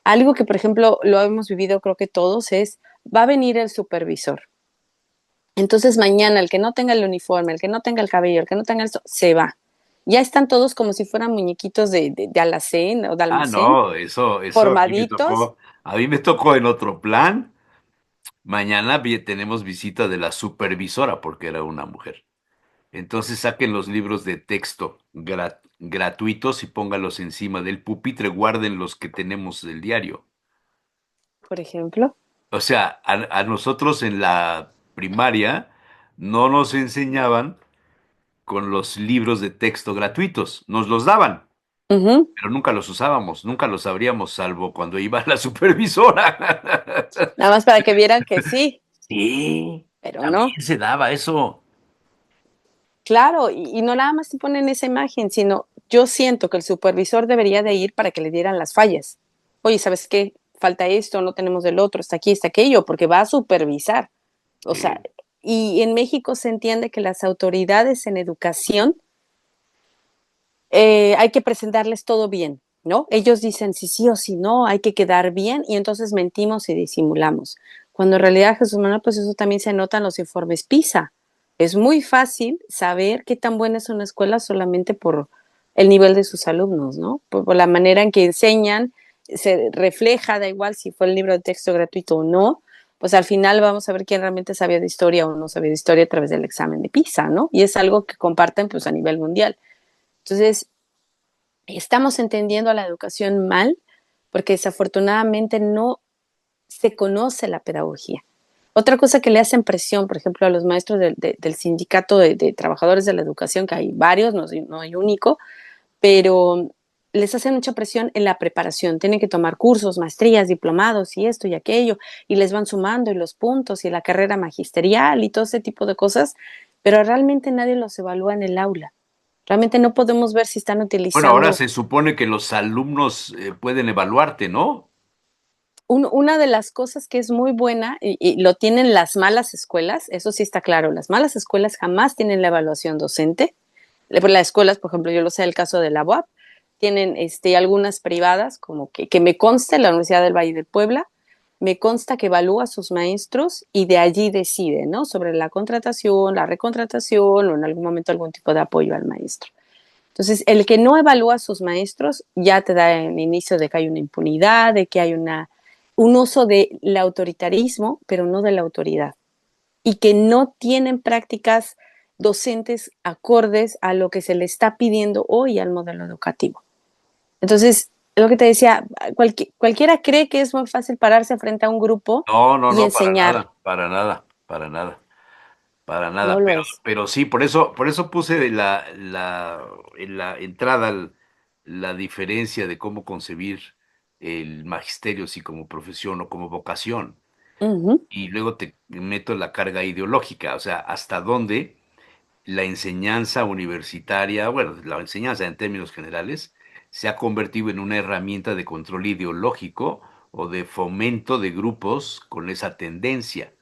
Algo que, por ejemplo, lo hemos vivido creo que todos es, va a venir el supervisor. Entonces mañana el que no tenga el uniforme, el que no tenga el cabello, el que no tenga esto, se va. Ya están todos como si fueran muñequitos de alacén o de Ah, almacén, no, eso formaditos. a mí me tocó en otro plan. Mañana tenemos visita de la supervisora porque era una mujer. Entonces saquen los libros de texto gratuitos y póngalos encima del pupitre, guarden los que tenemos del diario. Por ejemplo. O sea, a nosotros en la primaria no nos enseñaban con los libros de texto gratuitos. Nos los daban, Ujú. pero nunca los usábamos, nunca los abríamos, salvo cuando iba la supervisora. Nada más para que vieran que sí, Sí, pero también no. se daba eso. Claro, y no nada más te ponen esa imagen, sino yo siento que el supervisor debería de ir para que le dieran las fallas. Oye, ¿sabes qué? Falta esto, no tenemos del otro, está aquí, está aquello, porque va a supervisar. O sea, Sí. y en México se entiende que las autoridades en educación hay que presentarles todo bien, ¿no? Ellos dicen si sí o si no, hay que quedar bien y entonces mentimos y disimulamos. Cuando en realidad, Jesús Manuel, pues eso también se nota en los informes PISA. Es muy fácil saber qué tan buena es una escuela solamente por el nivel de sus alumnos, ¿no? Por la manera en que enseñan, se refleja, da igual si fue el libro de texto gratuito o no, pues al final vamos a ver quién realmente sabía de historia o no sabía de historia a través del examen de PISA, ¿no? Y es algo que comparten pues a nivel mundial. Entonces, estamos entendiendo a la educación mal porque desafortunadamente no se conoce la pedagogía. Otra cosa que le hacen presión, por ejemplo, a los maestros del sindicato de trabajadores de la educación, que hay varios, no hay único, pero les hacen mucha presión en la preparación. Tienen que tomar cursos, maestrías, diplomados y esto y aquello, y les van sumando y los puntos y la carrera magisterial y todo ese tipo de cosas, pero realmente nadie los evalúa en el aula. Realmente no podemos ver si están Bueno, ahora utilizando. se supone que los alumnos pueden evaluarte, ¿no? Una de las cosas que es muy buena, y lo tienen las malas escuelas, eso sí está claro, las malas escuelas jamás tienen la evaluación docente. Las escuelas, por ejemplo, yo lo sé el caso de la UAP, tienen algunas privadas, como que me consta, la Universidad del Valle de Puebla, me consta que evalúa a sus maestros y de allí decide, ¿no? Sobre la contratación, la recontratación o en algún momento algún tipo de apoyo al maestro. Entonces, el que no evalúa a sus maestros ya te da el inicio de que hay una impunidad, de que hay un uso del autoritarismo, pero no de la autoridad. Y que no tienen prácticas docentes acordes a lo que se le está pidiendo hoy al modelo educativo. Entonces, lo que te decía, cualquiera cree que es muy fácil pararse frente a un grupo No, no, y no, para enseñar. nada, para nada, para nada, para No nada. lo es. Pero sí, por eso puse en la entrada la diferencia de cómo concebir el magisterio, si como profesión o como vocación. Uh -huh. Y luego te meto la carga ideológica, o sea, hasta dónde la enseñanza universitaria, bueno, la enseñanza en términos generales, se ha convertido en una herramienta de control ideológico o de fomento de grupos con esa tendencia,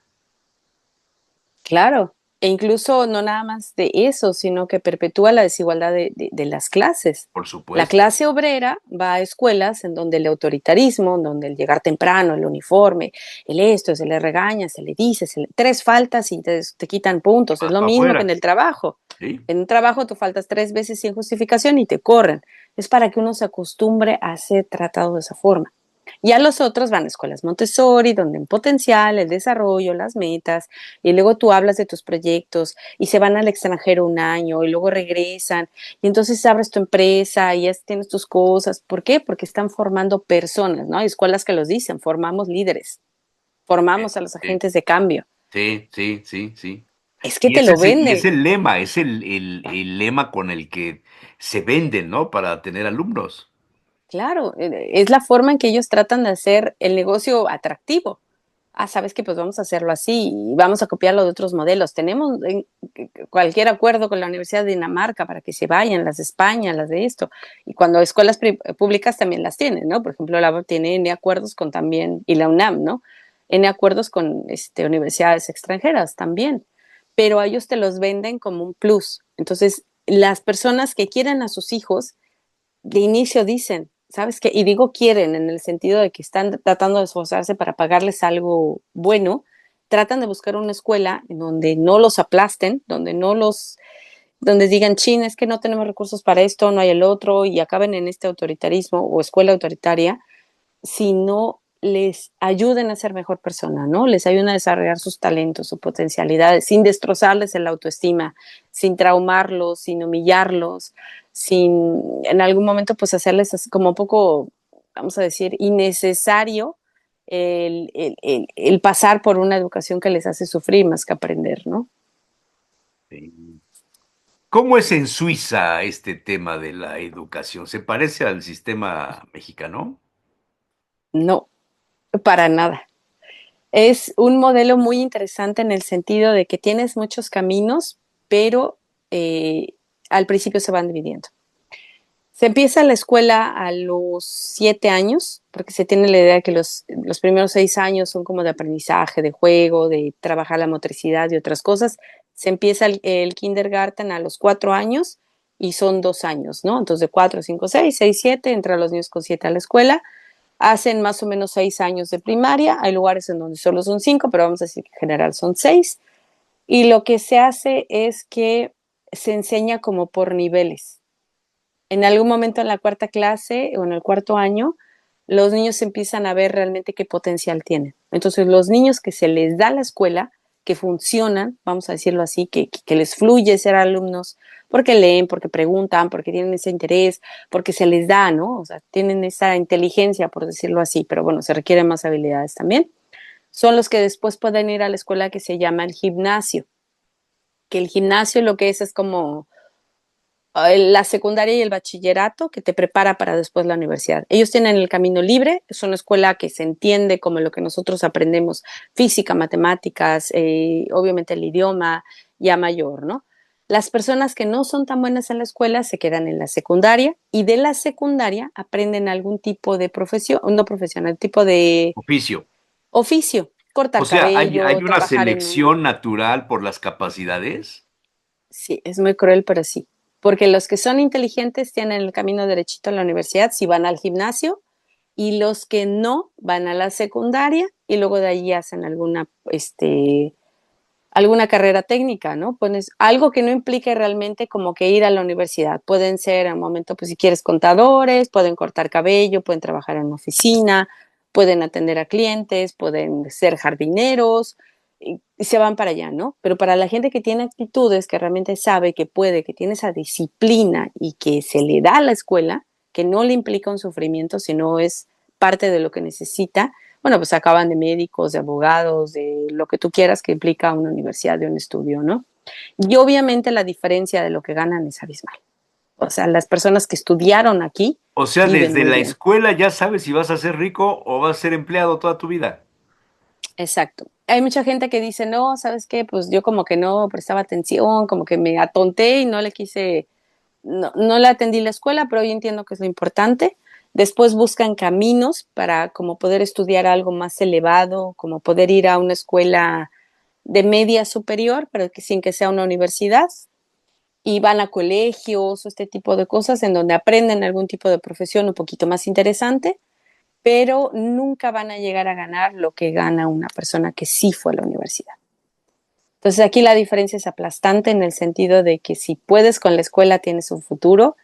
Claro, e incluso no nada más de eso, sino que perpetúa la desigualdad de las clases. por La supuesto. clase obrera va a escuelas en donde el autoritarismo, en donde el llegar temprano, el uniforme, el esto, se le regaña, se le dice, tres faltas y te quitan puntos. Es Vas lo para mismo que en afuera, el trabajo. ¿sí? En un trabajo tú faltas tres veces sin justificación y te corren. Es para que uno se acostumbre a ser tratado de esa forma. Ya los otros van a escuelas Montessori, donde en potencial, el desarrollo, las metas, y luego tú hablas de tus proyectos y se van al extranjero un año y luego regresan y entonces abres tu empresa y ya tienes tus cosas. ¿Por qué? Porque están formando personas, ¿no? Hay escuelas que los dicen, formamos líderes, formamos a los Sí, agentes de cambio. sí, sí, sí, sí. Es que te lo Y es venden, el lema, es el lema con el que se venden, ¿no? Para tener alumnos. claro, es la forma en que ellos tratan de hacer el negocio atractivo. Ah, sabes que pues vamos a hacerlo así y vamos a copiarlo de otros modelos. Tenemos cualquier acuerdo con la Universidad de Dinamarca para que se vayan, las de España, las de esto. Y cuando escuelas públicas también las tienen, ¿no? Por ejemplo, la UAP tiene N acuerdos con también, y la UNAM, ¿no? N acuerdos con universidades extranjeras también. Pero a ellos te los venden como un plus. Entonces, las personas que quieren a sus hijos de inicio dicen, ¿sabes qué? Y digo quieren en el sentido de que están tratando de esforzarse para pagarles algo bueno, tratan de buscar una escuela en donde no los aplasten, donde digan, chin, es que no tenemos recursos para esto, no hay el otro, y acaben en este autoritarismo o escuela autoritaria, sino les ayuden a ser mejor persona, ¿no? Les ayuden a desarrollar sus talentos, sus potencialidades, sin destrozarles el autoestima, sin traumarlos, sin humillarlos, sin en algún momento pues hacerles así como un poco, vamos a decir, innecesario el pasar por una educación que les hace sufrir más que aprender, ¿no? Sí. ¿Cómo es en Suiza este tema de la educación? ¿Se parece al sistema mexicano? No, para nada. Es un modelo muy interesante en el sentido de que tienes muchos caminos, pero eh, al principio se van dividiendo. Se empieza la escuela a los 7 años, porque se tiene la idea de que los primeros 6 años son como de aprendizaje, de juego, de trabajar la motricidad y otras cosas. Se empieza el kindergarten a los 4 años y son 2 años, ¿no? Entonces de 4, 5, 6, 6, 7, entran los niños con 7 a la escuela, hacen más o menos 6 años de primaria. Hay lugares en donde solo son 5, pero vamos a decir que en general son 6. Y lo que se hace es que se enseña como por niveles. En algún momento en la cuarta clase o en el cuarto año, los niños empiezan a ver realmente qué potencial tienen. Entonces, los niños que se les da la escuela, que funcionan, vamos a decirlo así, que les fluye ser alumnos, porque leen, porque preguntan, porque tienen ese interés, porque se les da, ¿no? O sea, tienen esa inteligencia, por decirlo así, pero bueno, se requieren más habilidades también. Son los que después pueden ir a la escuela que se llama el gimnasio, que el gimnasio lo que es como la secundaria y el bachillerato que te prepara para después la universidad. Ellos tienen el camino libre, es una escuela que se entiende como lo que nosotros aprendemos, física, matemáticas, obviamente el idioma ya mayor, ¿no? Las personas que no son tan buenas en la escuela se quedan en la secundaria y de la secundaria aprenden algún tipo de profesión, no profesional, tipo de Oficio. oficio, O cortar sea, ¿hay cabello, una trabajar en un... selección natural por las capacidades? Sí, es muy cruel, pero sí. Porque los que son inteligentes tienen el camino derechito a la universidad si van al gimnasio y los que no van a la secundaria y luego de ahí hacen alguna carrera técnica, ¿no? Pues algo que no implique realmente como que ir a la universidad. Pueden ser en un momento, pues si quieres, contadores, pueden cortar cabello, pueden trabajar en una oficina, pueden atender a clientes, pueden ser jardineros y se van para allá, ¿no? Pero para la gente que tiene actitudes, que realmente sabe que puede, que tiene esa disciplina y que se le da a la escuela, que no le implica un sufrimiento, sino es parte de lo que necesita, bueno, pues acaban de médicos, de abogados, de lo que tú quieras que implica una universidad, de un estudio, ¿no? Y obviamente la diferencia de lo que ganan es abismal. O sea, las personas que estudiaron aquí O sea, viven desde muy la bien. escuela ya sabes si vas a ser rico o vas a ser empleado toda tu vida. Exacto. Hay mucha gente que dice, no, ¿sabes qué? Pues yo como que no prestaba atención, como que me atonté y no le quise, no le atendí la escuela, pero hoy entiendo que es lo importante. Después buscan caminos para como poder estudiar algo más elevado, como poder ir a una escuela de media superior, pero que sin que sea una universidad, y van a colegios o este tipo de cosas en donde aprenden algún tipo de profesión un poquito más interesante, pero nunca van a llegar a ganar lo que gana una persona que sí fue a la universidad. Entonces aquí la diferencia es aplastante en el sentido de que si puedes con la escuela tienes un futuro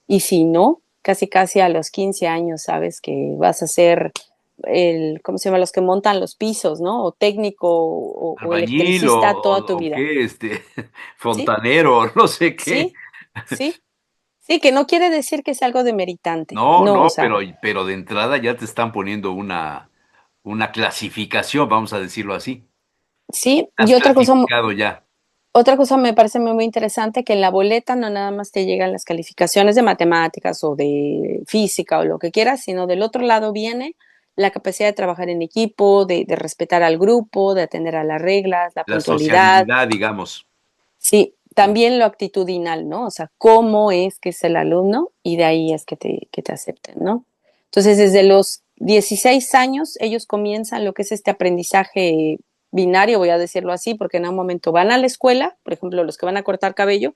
y si no, casi casi a los 15 años sabes que vas a ser ¿cómo se llama? Los que montan los pisos, ¿no? O técnico o Albañil electricista toda tu o vida. qué, ¿Sí? fontanero, no sé qué. ¿Sí? ¿Sí? Sí, que no quiere decir que sea algo demeritante. No, No, o no, sea, pero de entrada ya te están poniendo una clasificación, vamos a decirlo así. sí. Y Has clasificado ya. otra cosa me parece muy interesante que en la boleta no nada más te llegan las calificaciones de matemáticas o de física o lo que quieras, sino del otro lado viene la capacidad de trabajar en equipo, de respetar al grupo, de atender a las reglas, la La puntualidad. sociabilidad, digamos. Sí, también lo actitudinal, ¿no? O sea, cómo es que es el alumno y de ahí es que te acepten, ¿no? Entonces, desde los 16 años, ellos comienzan lo que es este aprendizaje binario, voy a decirlo así, porque en un momento van a la escuela, por ejemplo, los que van a cortar cabello,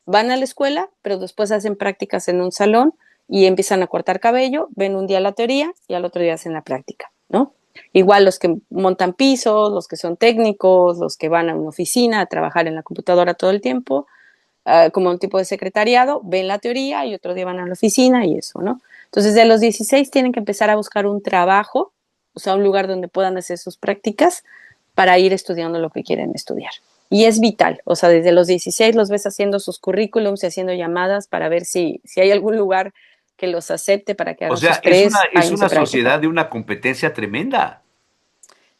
van a la escuela, pero después hacen prácticas en un salón y empiezan a cortar cabello, ven un día la teoría y al otro día hacen la práctica, ¿no? Igual los que montan pisos, los que son técnicos, los que van a una oficina a trabajar en la computadora todo el tiempo, como un tipo de secretariado, ven la teoría y otro día van a la oficina y eso, ¿no? Entonces, de los 16 tienen que empezar a buscar un trabajo, o sea, un lugar donde puedan hacer sus prácticas para ir estudiando lo que quieren estudiar. Y es vital, o sea, desde los 16 los ves haciendo sus currículums y haciendo llamadas para ver si hay algún lugar que los acepte para que O hagan sea, sus es una, tres es años de una práctica. sociedad de una competencia tremenda.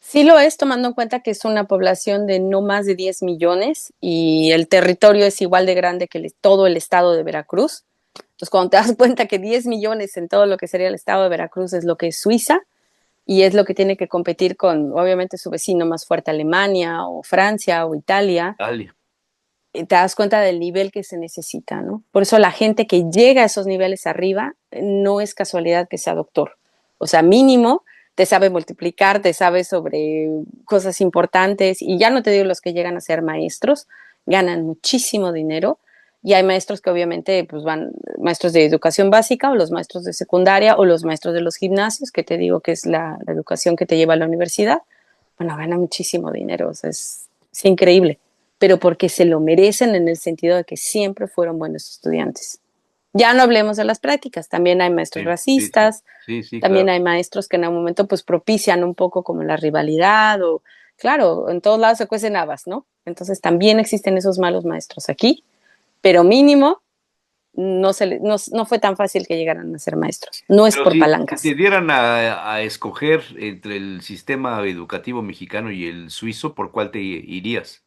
Sí lo es, tomando en cuenta que es una población de no más de 10 millones y el territorio es igual de grande que todo el estado de Veracruz. Entonces, cuando te das cuenta que 10 millones en todo lo que sería el estado de Veracruz es lo que es Suiza y es lo que tiene que competir con, obviamente, su vecino más fuerte, Alemania o Francia o Italia, Dale. te das cuenta del nivel que se necesita, ¿no? Por eso la gente que llega a esos niveles arriba no es casualidad que sea doctor. O sea, mínimo te sabe multiplicar, te sabe sobre cosas importantes y ya no te digo los que llegan a ser maestros, ganan muchísimo dinero y hay maestros que obviamente pues van, maestros de educación básica o los maestros de secundaria o los maestros de los gimnasios, que te digo que es la educación que te lleva a la universidad, bueno, ganan muchísimo dinero, o sea, es increíble, pero porque se lo merecen en el sentido de que siempre fueron buenos estudiantes. Ya no hablemos de las prácticas, también hay maestros Sí, sí, sí. racistas, Sí, sí, también claro. hay maestros que en un momento pues propician un poco como la rivalidad o, claro, en todos lados se cuecen habas, ¿no? Entonces también existen esos malos maestros aquí, pero mínimo no fue tan fácil que llegaran a ser maestros. No es Pero por si te palancas. dieran a escoger entre el sistema educativo mexicano y el suizo, ¿por cuál te irías?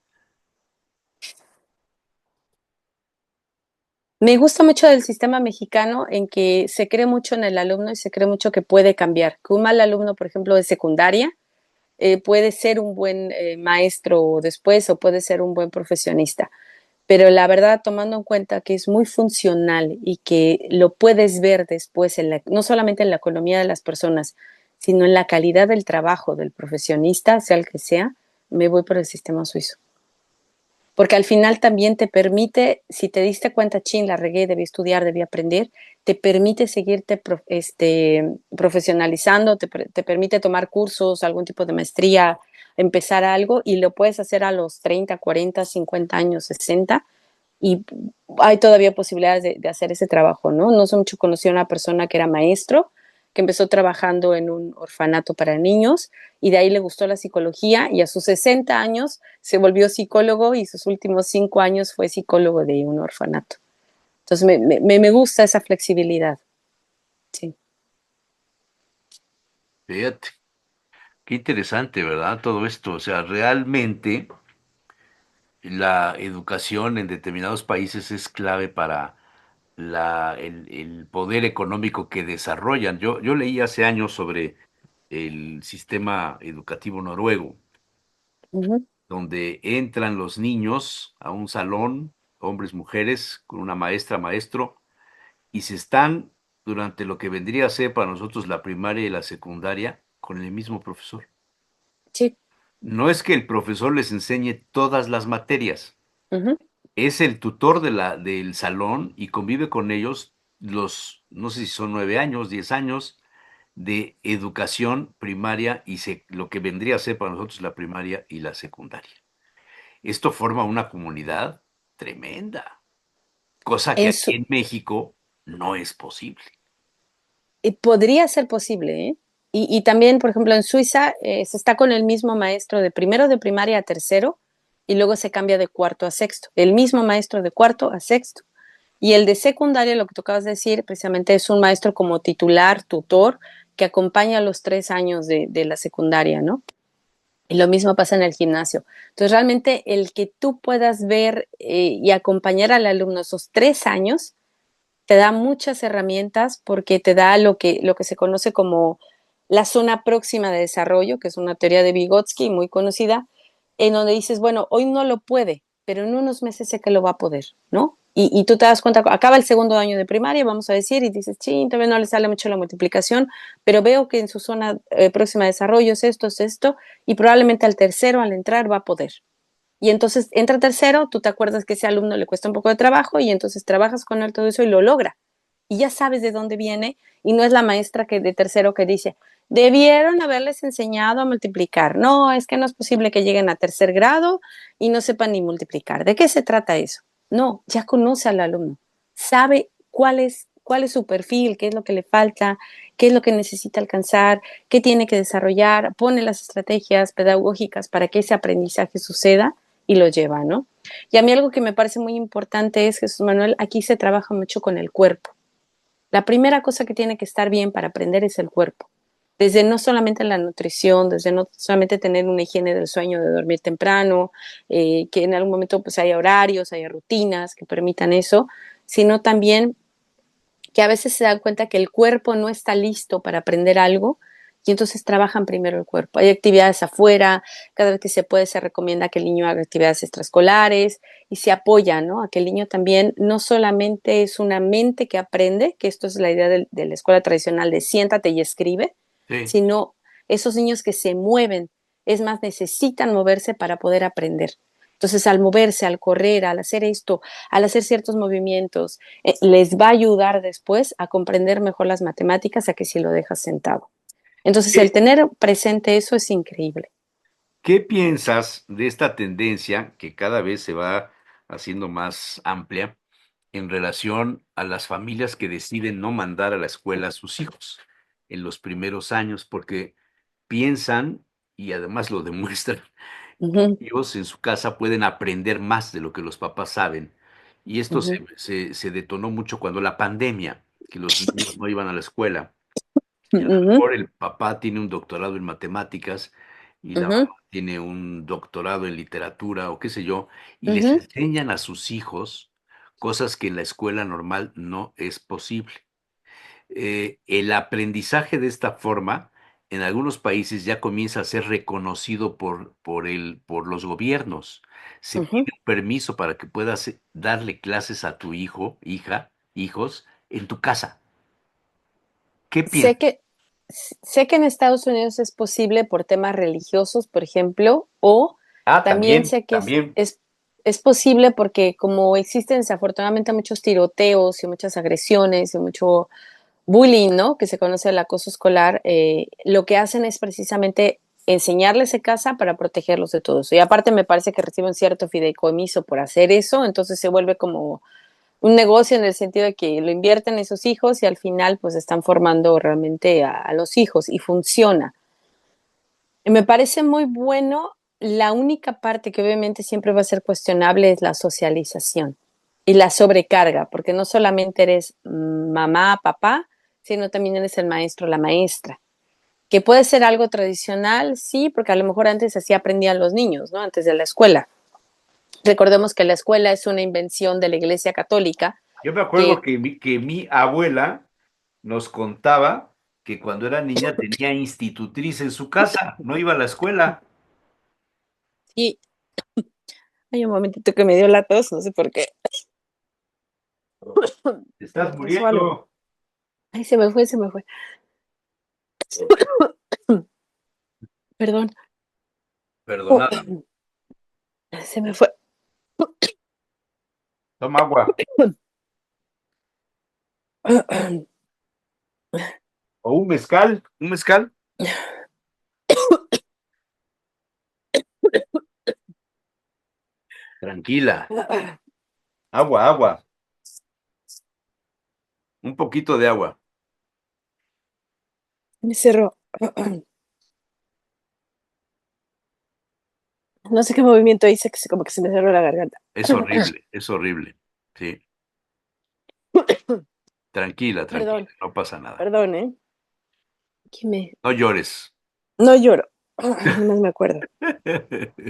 Me gusta mucho del sistema mexicano en que se cree mucho en el alumno y se cree mucho que puede cambiar. Que un mal alumno, por ejemplo, de secundaria, puede ser un buen maestro después o puede ser un buen profesionista. Pero la verdad, tomando en cuenta que es muy funcional y que lo puedes ver después, no solamente en la economía de las personas, sino en la calidad del trabajo del profesionista, sea el que sea, me voy por el sistema suizo. Porque al final también te permite, si te diste cuenta, chin, la regué, debí estudiar, debí aprender, te permite seguirte profesionalizando, te permite tomar cursos, algún tipo de maestría, empezar algo y lo puedes hacer a los 30, 40, 50 años, 60 y hay todavía posibilidades de hacer ese trabajo, ¿no? No sé mucho, conocí a una persona que era maestro, que empezó trabajando en un orfanato para niños y de ahí le gustó la psicología y a sus 60 años se volvió psicólogo y sus últimos 5 años fue psicólogo de un orfanato. Entonces me gusta esa flexibilidad, sí. Fíjate, qué interesante, ¿verdad? Todo esto, o sea, realmente la educación en determinados países es clave para el poder económico que desarrollan. Yo leí hace años sobre el sistema educativo noruego, Uh -huh. donde entran los niños a un salón, hombres, mujeres, con una maestra, maestro, y se están durante lo que vendría a ser para nosotros la primaria y la secundaria con el mismo profesor. Sí. No es que el profesor les enseñe todas las materias, Uh -huh. es el tutor del salón y convive con ellos los, no sé si son 9 años, 10 años de educación primaria y lo que vendría a ser para nosotros la primaria y la secundaria. Esto forma una comunidad tremenda, cosa que En aquí su, en México no es posible. podría ser posible, ¿eh? Y también, por ejemplo, en Suiza se está con el mismo maestro de primero de primaria a tercero y luego se cambia de cuarto a sexto. El mismo maestro de cuarto a sexto. Y el de secundaria, lo que tú acabas de decir, precisamente es un maestro como titular, tutor, que acompaña los 3 años de la secundaria, ¿no? Y lo mismo pasa en el gimnasio. Entonces, realmente el que tú puedas ver y acompañar al alumno esos 3 años te da muchas herramientas porque te da lo que se conoce como la zona próxima de desarrollo, que es una teoría de Vygotsky muy conocida, en donde dices, bueno, hoy no lo puede, pero en unos meses sé que lo va a poder, ¿no? Y tú te das cuenta, acaba el segundo año de primaria, vamos a decir, y dices, sí, todavía no le sale mucho la multiplicación, pero veo que en su zona próxima de desarrollo es esto, y probablemente al tercero, al entrar, va a poder. Y entonces entra tercero, tú te acuerdas que ese alumno le cuesta un poco de trabajo y entonces trabajas con él todo eso y lo logra. Y ya sabes de dónde viene y no es la maestra que de tercero que dice, debieron haberles enseñado a multiplicar. No, es que no es posible que lleguen a tercer grado y no sepan ni multiplicar. ¿De qué se trata eso? No, ya conoce al alumno, sabe cuál es su perfil, qué es lo que le falta, qué es lo que necesita alcanzar, qué tiene que desarrollar, pone las estrategias pedagógicas para que ese aprendizaje suceda y lo lleva, ¿no? Y a mí algo que me parece muy importante es, Jesús Manuel, aquí se trabaja mucho con el cuerpo. La primera cosa que tiene que estar bien para aprender es el cuerpo. desde no solamente la nutrición, desde no solamente tener una higiene del sueño, de dormir temprano, que en algún momento pues haya horarios, haya rutinas que permitan eso, sino también que a veces se dan cuenta que el cuerpo no está listo para aprender algo y entonces trabajan primero el cuerpo. Hay actividades afuera, cada vez que se puede se recomienda que el niño haga actividades extraescolares y se apoya, ¿no? A que el niño también no solamente es una mente que aprende, que esto es la idea de la escuela tradicional de siéntate y escribe, Sí. sino esos niños que se mueven, es más, necesitan moverse para poder aprender. Entonces, al moverse, al correr, al hacer esto, al hacer ciertos movimientos, les va a ayudar después a comprender mejor las matemáticas a que si lo dejas sentado. Entonces, el ¿Qué, tener presente eso es increíble. qué piensas de esta tendencia que cada vez se va haciendo más amplia en relación a las familias que deciden no mandar a la escuela a sus hijos en los primeros años porque piensan, y además lo demuestran, que Ujú, ellos en su casa pueden aprender más de lo que los papás saben? Y esto ujú, se detonó mucho cuando la pandemia, que los niños no iban a la escuela. Y a lo ujú, mejor el papá tiene un doctorado en matemáticas y la ujú, mamá tiene un doctorado en literatura o qué sé yo, y les ujú. enseñan a sus hijos cosas que en la escuela normal no es posible. El aprendizaje de esta forma en algunos países ya comienza a ser reconocido por los gobiernos. Se Ujú. pide un permiso para que puedas darle clases a tu hijo, hija, hijos en tu casa. ¿Qué Sé piensas? que, sé que en Estados Unidos es posible por temas religiosos, por ejemplo, o Ah, también también, sé que también. es posible porque como existen desafortunadamente muchos tiroteos y muchas agresiones y mucho bullying, ¿no? Que se conoce el acoso escolar, lo que hacen es precisamente enseñarles en casa para protegerlos de todo eso. Y aparte me parece que reciben cierto fideicomiso por hacer eso, entonces se vuelve como un negocio en el sentido de que lo invierten en sus hijos y al final pues están formando realmente a los hijos y funciona. Y me parece muy bueno. La única parte que obviamente siempre va a ser cuestionable es la socialización y la sobrecarga, porque no solamente eres mamá, papá, sino también eres el maestro, la maestra, que puede ser algo tradicional, sí, porque a lo mejor antes así aprendían los niños, ¿no? Antes de la escuela. Recordemos que la escuela es una invención de la Iglesia Católica Yo me acuerdo que que mi abuela nos contaba que cuando era niña tenía institutriz en su casa, no iba a la escuela. sí, hay un momentito que me dio la tos, no sé por qué. Te Me estás pasó algo. muriendo. Ay, se me fue, se me fue. Perdón. Perdonada. Se me fue. Toma agua. O un mezcal. Un mezcal. Tranquila. Agua, agua. Un poquito de agua. Me cerró. No sé qué movimiento hice, que como que se me cerró la garganta. Es horrible, es horrible. Sí. Tranquila, Perdón, tranquila. No pasa nada. perdón, ¿eh? Que me... No llores. No lloro. No más me acuerdo.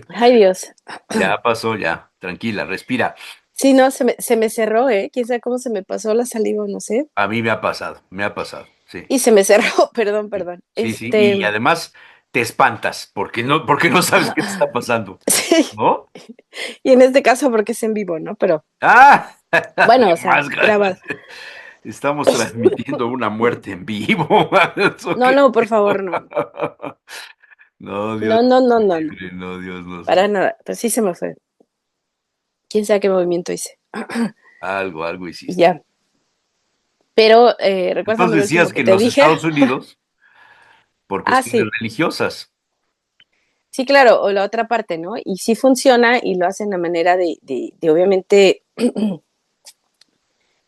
Ay, Dios. Ya pasó, ya. Tranquila, respira. Sí, no, se me cerró, ¿eh? Quién sabe cómo se me pasó la saliva, no sé. A mí me ha pasado, me ha pasado. Sí. Y se me cerró, perdón, Sí, perdón. sí, sí, y además te espantas porque no sabes qué te está pasando, Sí, ¿no? y en este caso porque es en vivo, ¿no? Pero ¡Ah! bueno, De o sea, más grabado. estamos transmitiendo una muerte en vivo. ¿Eso No, qué? no, por favor, no. No, Dios No, no, no, no, no. libre, no, Dios nos Para libre. nada. Pero sí se me fue. Quién sabe qué movimiento hice. Algo Y hiciste. ya. Pero recuérdame Entonces lo último decías que que en te los dije. Estados Unidos, por Ah, cuestiones sí. religiosas, Sí, claro. O la otra parte, ¿no? Y sí funciona y lo hacen a manera de obviamente,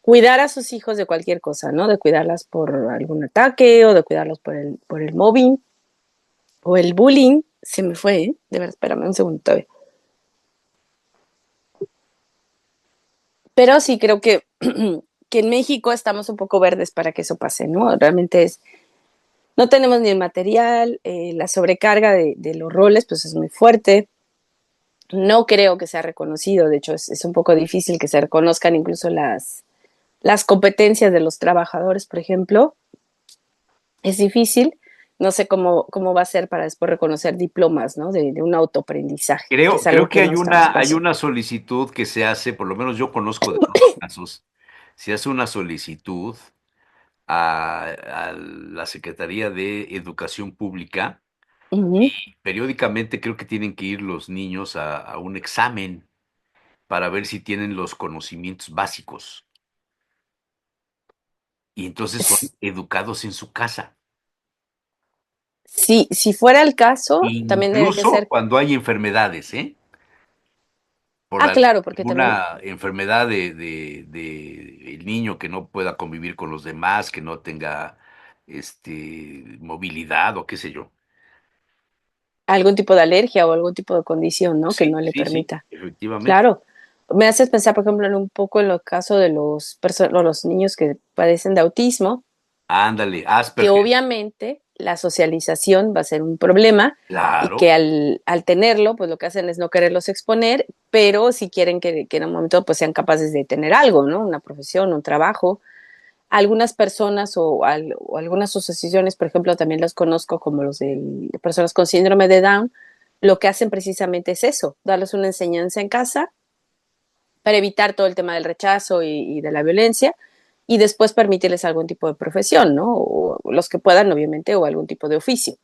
cuidar a sus hijos de cualquier cosa, ¿no? De cuidarlas por algún ataque o de cuidarlos por el mobbing o el bullying. Se me fue, ¿eh? De verdad, espérame un segundo todavía. Pero sí creo que, que en México estamos un poco verdes para que eso pase, ¿no? Realmente es No tenemos ni el material, la sobrecarga de los roles pues es muy fuerte. No creo que sea reconocido, de hecho es un poco difícil que se reconozcan incluso las competencias de los trabajadores, por ejemplo. Es difícil, no sé cómo va a ser para después reconocer diplomas, ¿no? De un autoaprendizaje, que es Creo algo que que no estamos hay pasando. una solicitud que se hace, por lo menos yo conozco de dos casos, se hace una solicitud a la Secretaría de Educación Pública Ujú. y periódicamente creo que tienen que ir los niños a un examen para ver si tienen los conocimientos básicos y entonces son educados en su casa, Si fuera el caso, también debe que incluso ser, cuando hay enfermedades, ¿eh? Por claro, porque también alguna enfermedad de el niño que no pueda convivir con los demás, que no tenga movilidad o qué sé yo. algún tipo de alergia o algún tipo de condición, ¿no? Que Sí, no le sí, sí, permita. efectivamente. Claro, me haces pensar, por ejemplo, en un poco en el caso de los niños que padecen de autismo, Ándale, que Asperger, obviamente la socialización va a ser un problema y claro, que al tenerlo, pues lo que hacen es no quererlos exponer, pero si quieren que en un momento pues sean capaces de tener algo, ¿no? Una profesión, un trabajo. Algunas personas o algunas asociaciones, por ejemplo, también las conozco como los de personas con síndrome de Down, lo que hacen precisamente es eso, darles una enseñanza en casa para evitar todo el tema del rechazo y de la violencia y después permitirles algún tipo de profesión, ¿no? O los que puedan, obviamente, o algún tipo de oficio.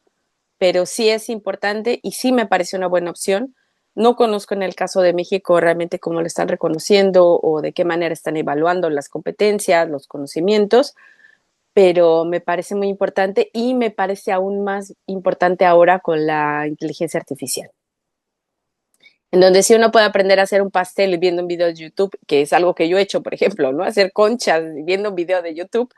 Pero sí es importante y sí me parece una buena opción. No conozco en el caso de México realmente cómo lo están reconociendo o de qué manera están evaluando las competencias, los conocimientos, pero me parece muy importante y me parece aún más importante ahora con la inteligencia artificial en donde sí uno puede aprender a hacer un pastel viendo un video de YouTube, que es algo que yo he hecho, por ejemplo, ¿no? Hacer conchas viendo un video de YouTube.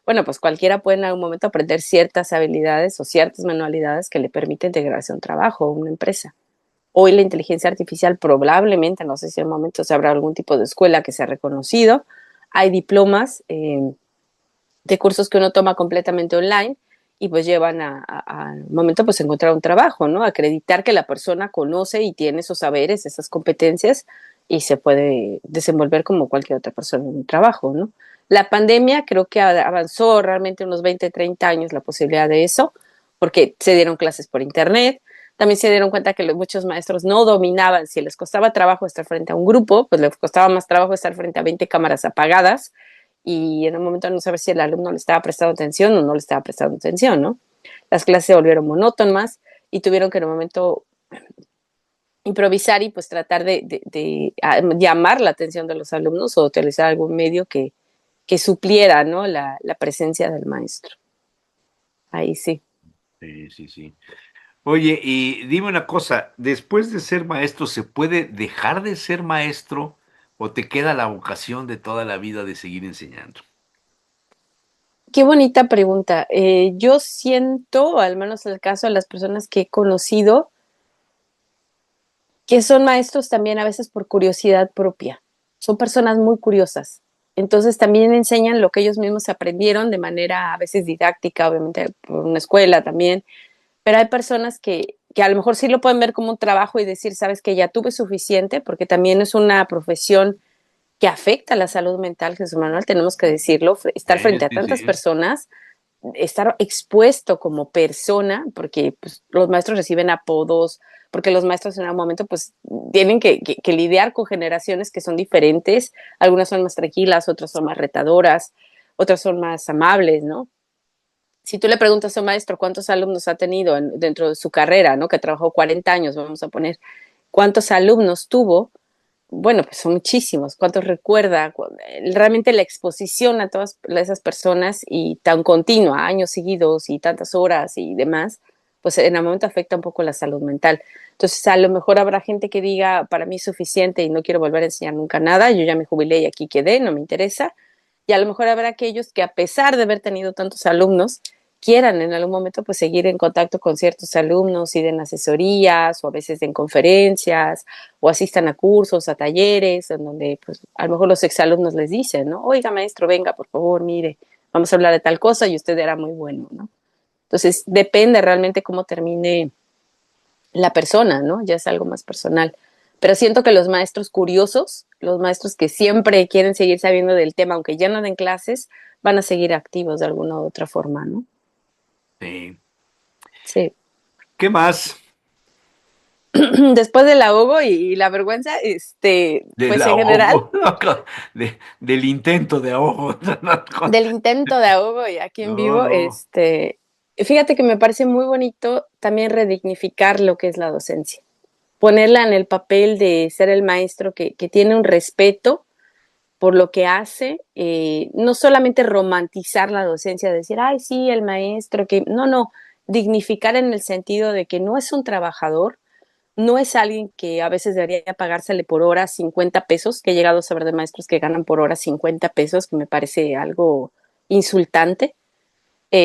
Bueno, pues cualquiera puede en algún momento aprender ciertas habilidades o ciertas manualidades que le permiten integrarse a un trabajo o una empresa. Hoy la inteligencia artificial probablemente, no sé si en un momento se habrá algún tipo de escuela que sea reconocido. Hay diplomas de cursos que uno toma completamente online y pues llevan al momento pues encontrar un trabajo, ¿no? Acreditar que la persona conoce y tiene esos saberes, esas competencias y se puede desenvolver como cualquier otra persona en un trabajo, ¿no? La pandemia creo que avanzó realmente unos 20, 30 años la posibilidad de eso, porque se dieron clases por internet, también se dieron cuenta que muchos maestros no dominaban, si les costaba trabajo estar frente a un grupo, pues les costaba más trabajo estar frente a 20 cámaras apagadas y en un momento no saber si el alumno le estaba prestando atención o no le estaba prestando atención, ¿no? Las clases se volvieron monótonas y tuvieron que en un momento improvisar y pues tratar de llamar la atención de los alumnos o utilizar algún medio que supliera, ¿no? La presencia del maestro. Ahí sí. sí, sí, sí. Oye, y dime una cosa, después de ser maestro, ¿se puede dejar de ser maestro o te queda la vocación de toda la vida de seguir enseñando? Qué bonita pregunta. Yo siento, al menos en el caso de las personas que he conocido, que son maestros también a veces por curiosidad propia. Son personas muy curiosas. Entonces también enseñan lo que ellos mismos aprendieron de manera a veces didáctica, obviamente por una escuela también, pero hay personas que a lo mejor sí lo pueden ver como un trabajo y decir, sabes que ya tuve suficiente, porque también es una profesión que afecta a la salud mental, Jesús Manuel, tenemos que decirlo, estar frente a Sí, tantas sí. personas, estar expuesto como persona, porque pues, los maestros reciben apodos, porque los maestros en algún momento pues tienen que lidiar con generaciones que son diferentes, algunas son más tranquilas, otras son más retadoras, otras son más amables, ¿no? Si tú le preguntas a un maestro cuántos alumnos ha tenido dentro de su carrera, ¿no? Que trabajó 40 años, vamos a poner, cuántos alumnos tuvo, bueno, pues son muchísimos. ¿Cuántos recuerda? Realmente la exposición a todas esas personas y tan continua, años seguidos y tantas horas y demás, pues en el momento afecta un poco la salud mental. Entonces, a lo mejor habrá gente que diga, para mí es suficiente y no quiero volver a enseñar nunca nada, yo ya me jubilé y aquí quedé, no me interesa. Y a lo mejor habrá aquellos que a pesar de haber tenido tantos alumnos, quieran en algún momento pues seguir en contacto con ciertos alumnos y den asesorías o a veces den conferencias o asistan a cursos, a talleres, en donde pues a lo mejor los exalumnos les dicen, ¿no? Oiga, maestro, venga, por favor, mire, vamos a hablar de tal cosa y usted era muy bueno, ¿no? Entonces, depende realmente cómo termine la persona, ¿no? Ya es algo más personal. Pero siento que los maestros curiosos, los maestros que siempre quieren seguir sabiendo del tema, aunque ya no den clases, van a seguir activos de alguna u otra forma, ¿no? Sí. Sí. ¿Qué más? Después del ahogo y la vergüenza, Del pues en general, ahogo, del intento de ahogo. del intento de ahogo y aquí en No, vivo, no. fíjate que me parece muy bonito también redignificar lo que es la docencia, ponerla en el papel de ser el maestro que tiene un respeto por lo que hace, no solamente romantizar la docencia, decir, ay, sí, el maestro, que no, no, dignificar en el sentido de que no es un trabajador, no es alguien que a veces debería pagársele por hora 50 pesos, que he llegado a saber de maestros que ganan por hora 50 pesos, que me parece algo insultante,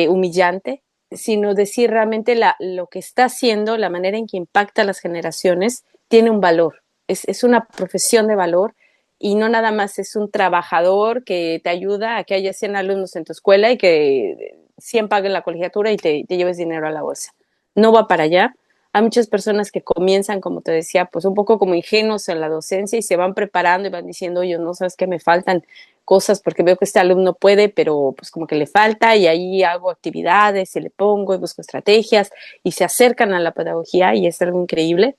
humillante, sino decir realmente lo que está haciendo, la manera en que impacta a las generaciones, tiene un valor, es una profesión de valor y no nada más es un trabajador que te ayuda a que haya 100 alumnos en tu escuela y que 100 paguen la colegiatura y te lleves dinero a la bolsa. No va para allá. Hay muchas personas que comienzan, como te decía, pues un poco como ingenuos en la docencia y se van preparando y van diciendo, oye, no sabes qué me faltan cosas porque veo que este alumno puede, pero pues como que le falta y ahí hago actividades y le pongo y busco estrategias y se acercan a la pedagogía y es algo increíble.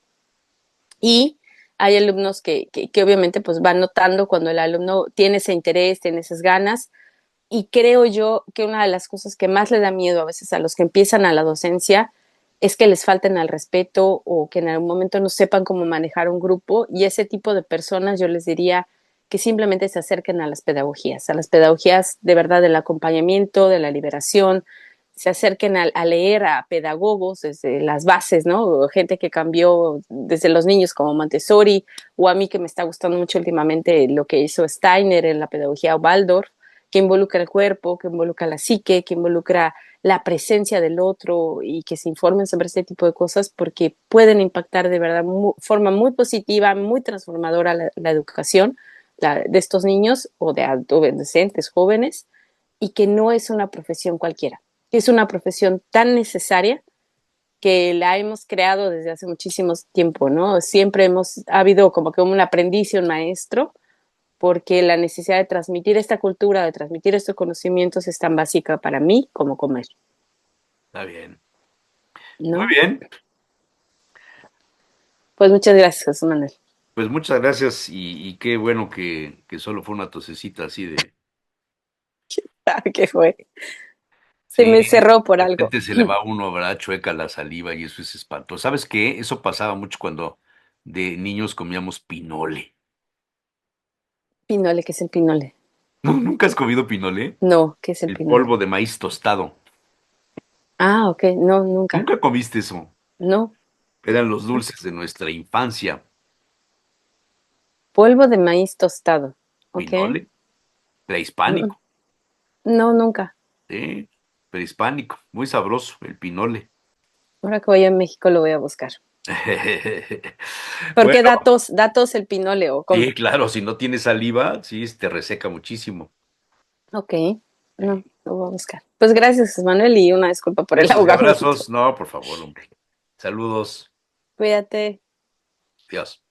Y hay alumnos que obviamente pues van notando cuando el alumno tiene ese interés, tiene esas ganas y creo yo que una de las cosas que más le da miedo a veces a los que empiezan a la docencia es que les falten al respeto o que en algún momento no sepan cómo manejar un grupo y ese tipo de personas yo les diría que simplemente se acerquen a las pedagogías de verdad del acompañamiento, de la liberación, se acerquen a leer a pedagogos desde las bases, ¿no? Gente que cambió desde los niños como Montessori o a mí que me está gustando mucho últimamente lo que hizo Steiner en la pedagogía Waldorf, que involucra el cuerpo, que involucra la psique, que involucra la presencia del otro y que se informen sobre este tipo de cosas porque pueden impactar de verdad forma muy positiva, muy transformadora la educación de estos niños o de adolescentes, jóvenes, y que no es una profesión cualquiera, que es una profesión tan necesaria que la hemos creado desde hace muchísimo tiempo, ¿no? Siempre ha habido como que un aprendiz y un maestro, porque la necesidad de transmitir esta cultura, de transmitir estos conocimientos es tan básica para mí como comer, Está bien. Muy ¿no? bien. Pues muchas gracias, Jesús Manuel. Pues muchas gracias y qué bueno que solo fue una tosecita así de... ¿Qué fue? Se Sí, me cerró por de algo. repente se le va a uno, ¿verdad? Chueca la saliva y eso es espantoso. ¿Sabes qué? Eso pasaba mucho cuando de niños comíamos pinole. Pinole, ¿qué es el pinole? ¿No? ¿Nunca has comido pinole? No, ¿qué es el El pinole? polvo de maíz tostado. Ah, ok, no, nunca. ¿Nunca comiste eso? No. Eran los dulces de nuestra infancia. Polvo de maíz tostado. Ok. Pinole, Mm, prehispánico, no, nunca. ¿sí? Prehispánico, muy sabroso, el pinole. Ahora que voy a México lo voy a buscar. ¿Por qué Bueno, datos el pinole o cómo? sí, claro, si no tienes saliva, sí, te reseca muchísimo. Ok, no, Sí. lo voy a buscar. Pues gracias, Manuel, y una disculpa por el Besos y ahogamiento. abrazos. No, por favor, hombre. Saludos. Cuídate. Dios.